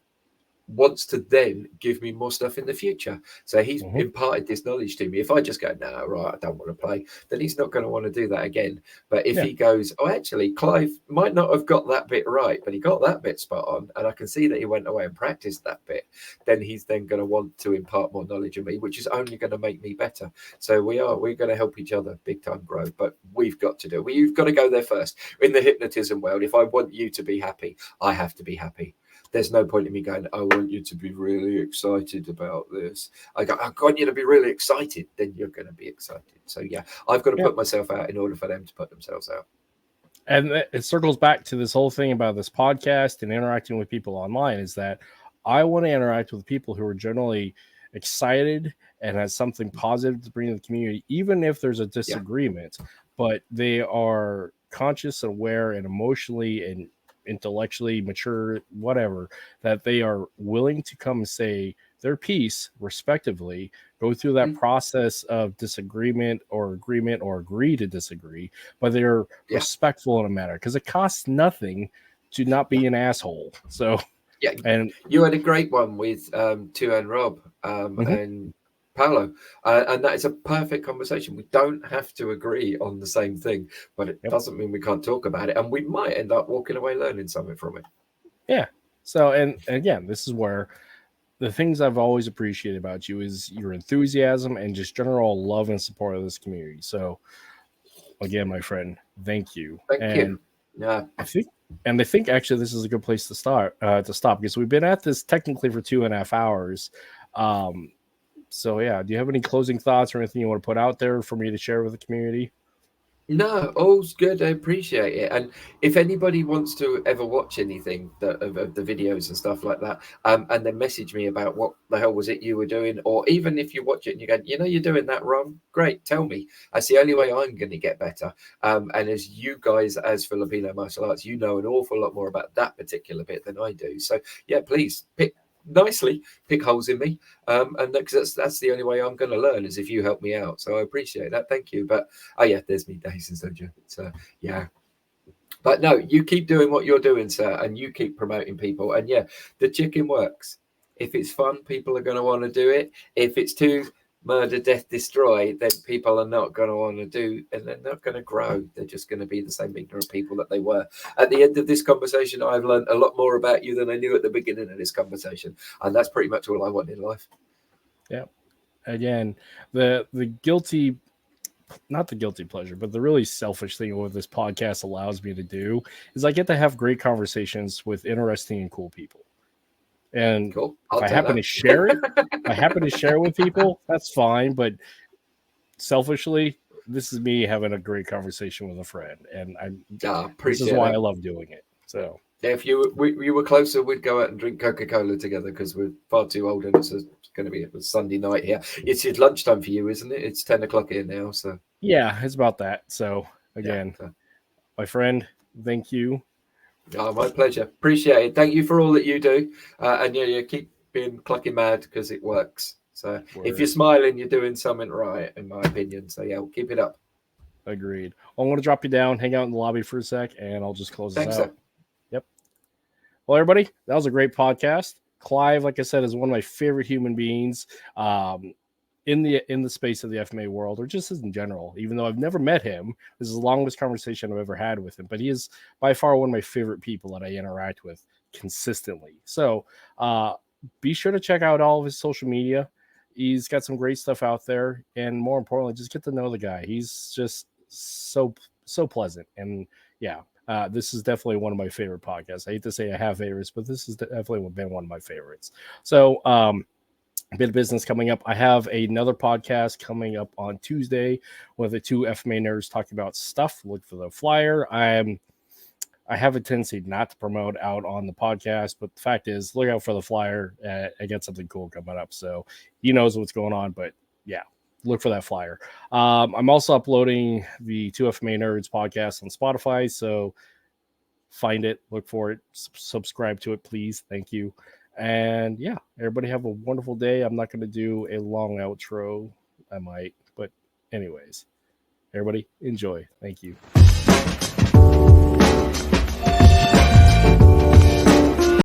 wants to then give me more stuff in the future. So he's imparted this knowledge to me. If I just go, no, right, I don't want to play, then he's not going to want to do that again. But if he goes, oh, actually, Clive might not have got that bit right, but he got that bit spot on, and I can see that he went away and practiced that bit, then he's then going to want to impart more knowledge of me, which is only going to make me better. So we're going to help each other big time grow, but we've got to do it. You've got to go there first. In the hypnotism world, if I want you to be happy, I have to be happy. There's no point in me going, I want you to be really excited about this. I want you to be really excited. Then you're going to be excited. So, yeah, I've got to put myself out in order for them to put themselves out. And it circles back to this whole thing about this podcast and interacting with people online, is that I want to interact with people who are generally excited and has something positive to bring to the community, even if there's a disagreement, but they are conscious, aware, and emotionally and intellectually mature, whatever, that they are willing to come and say their piece respectively, go through that process of disagreement or agreement or agree to disagree, but they're respectful in a matter, because it costs nothing to not be an asshole. So and you had a great one with Tu and Rob and Paolo, and that is a perfect conversation. We don't have to agree on the same thing, but it doesn't mean we can't talk about it, and we might end up walking away learning something from it. Yeah. So, and again, this is where the things I've always appreciated about you is your enthusiasm and just general love and support of this community. So, again, my friend, thank you. Thank you. Yeah, I think actually this is a good place to stop, because we've been at this technically for 2.5 hours. So, yeah, do you have any closing thoughts or anything you want to put out there for me to share with the community? No, all's good. I appreciate it. And if anybody wants to ever watch anything of the videos and stuff like that, and then message me about what the hell was it you were doing, or even if you watch it and you go, you're doing that wrong, great, tell me. That's the only way I'm going to get better. And as you guys, as Filipino martial arts, you know an awful lot more about that particular bit than I do. So, yeah, please pick holes in me, and because that's the only way I'm going to learn, is if you help me out. So I appreciate that, thank you. But there's me, Hastings Dojo. So but no, you keep doing what you're doing, sir, and you keep promoting people. And the chicken works. If it's fun, people are going to want to do it. If it's too murder, death, destroy, then people are not going to want to do, and they're not going to grow. They're just going to be the same ignorant people that they were. At the end of this conversation, I've learned a lot more about you than I knew at the beginning of this conversation, and that's pretty much all I want in life. Yeah. Again, the guilty, not the guilty pleasure, but the really selfish thing what this podcast allows me to do is I get to have great conversations with interesting and cool people. And cool. If I happen to share it, with people, that's fine. But selfishly, this is me having a great conversation with a friend, and this is why I love doing it. So if you were closer, we'd go out and drink Coca-Cola together, because we're far too old, and it's going to be a Sunday night here. It's lunchtime for you, isn't it? It's 10 o'clock here now. So yeah, it's about that. So again, my friend, thank you. Oh, my pleasure. Appreciate it. Thank you for all that you do. And you keep being clucking mad, because it works. So if you're smiling, you're doing something right, in my opinion. So we'll keep it up. Agreed. I'm going to drop you down, hang out in the lobby for a sec, and I'll just close this out. Sir. Yep. Well, everybody, that was a great podcast. Clive, like I said, is one of my favorite human beings. in the space of the FMA world, or just in general, even though I've never met him. This is the longest conversation I've ever had with him, but he is by far one of my favorite people that I interact with consistently. So be sure to check out all of his social media. He's got some great stuff out there, and more importantly, just get to know the guy. He's just so pleasant, and yeah, this is definitely one of my favorite podcasts. I hate to say I have favorites, but this has definitely been one of my favorites. So bit of business coming up. I have another podcast coming up on Tuesday with the two FMA nerds talking about stuff. Look for the flyer. I have a tendency not to promote out on the podcast, but the fact is, look out for the flyer. I got something cool coming up, so he knows what's going on. But yeah, look for that flyer. I'm also uploading the two FMA nerds podcast on Spotify, so find it, look for it, subscribe to it, please. Thank you. And yeah, everybody have a wonderful day. I'm not going to do a long outro. I might, but anyways, everybody enjoy. Thank you.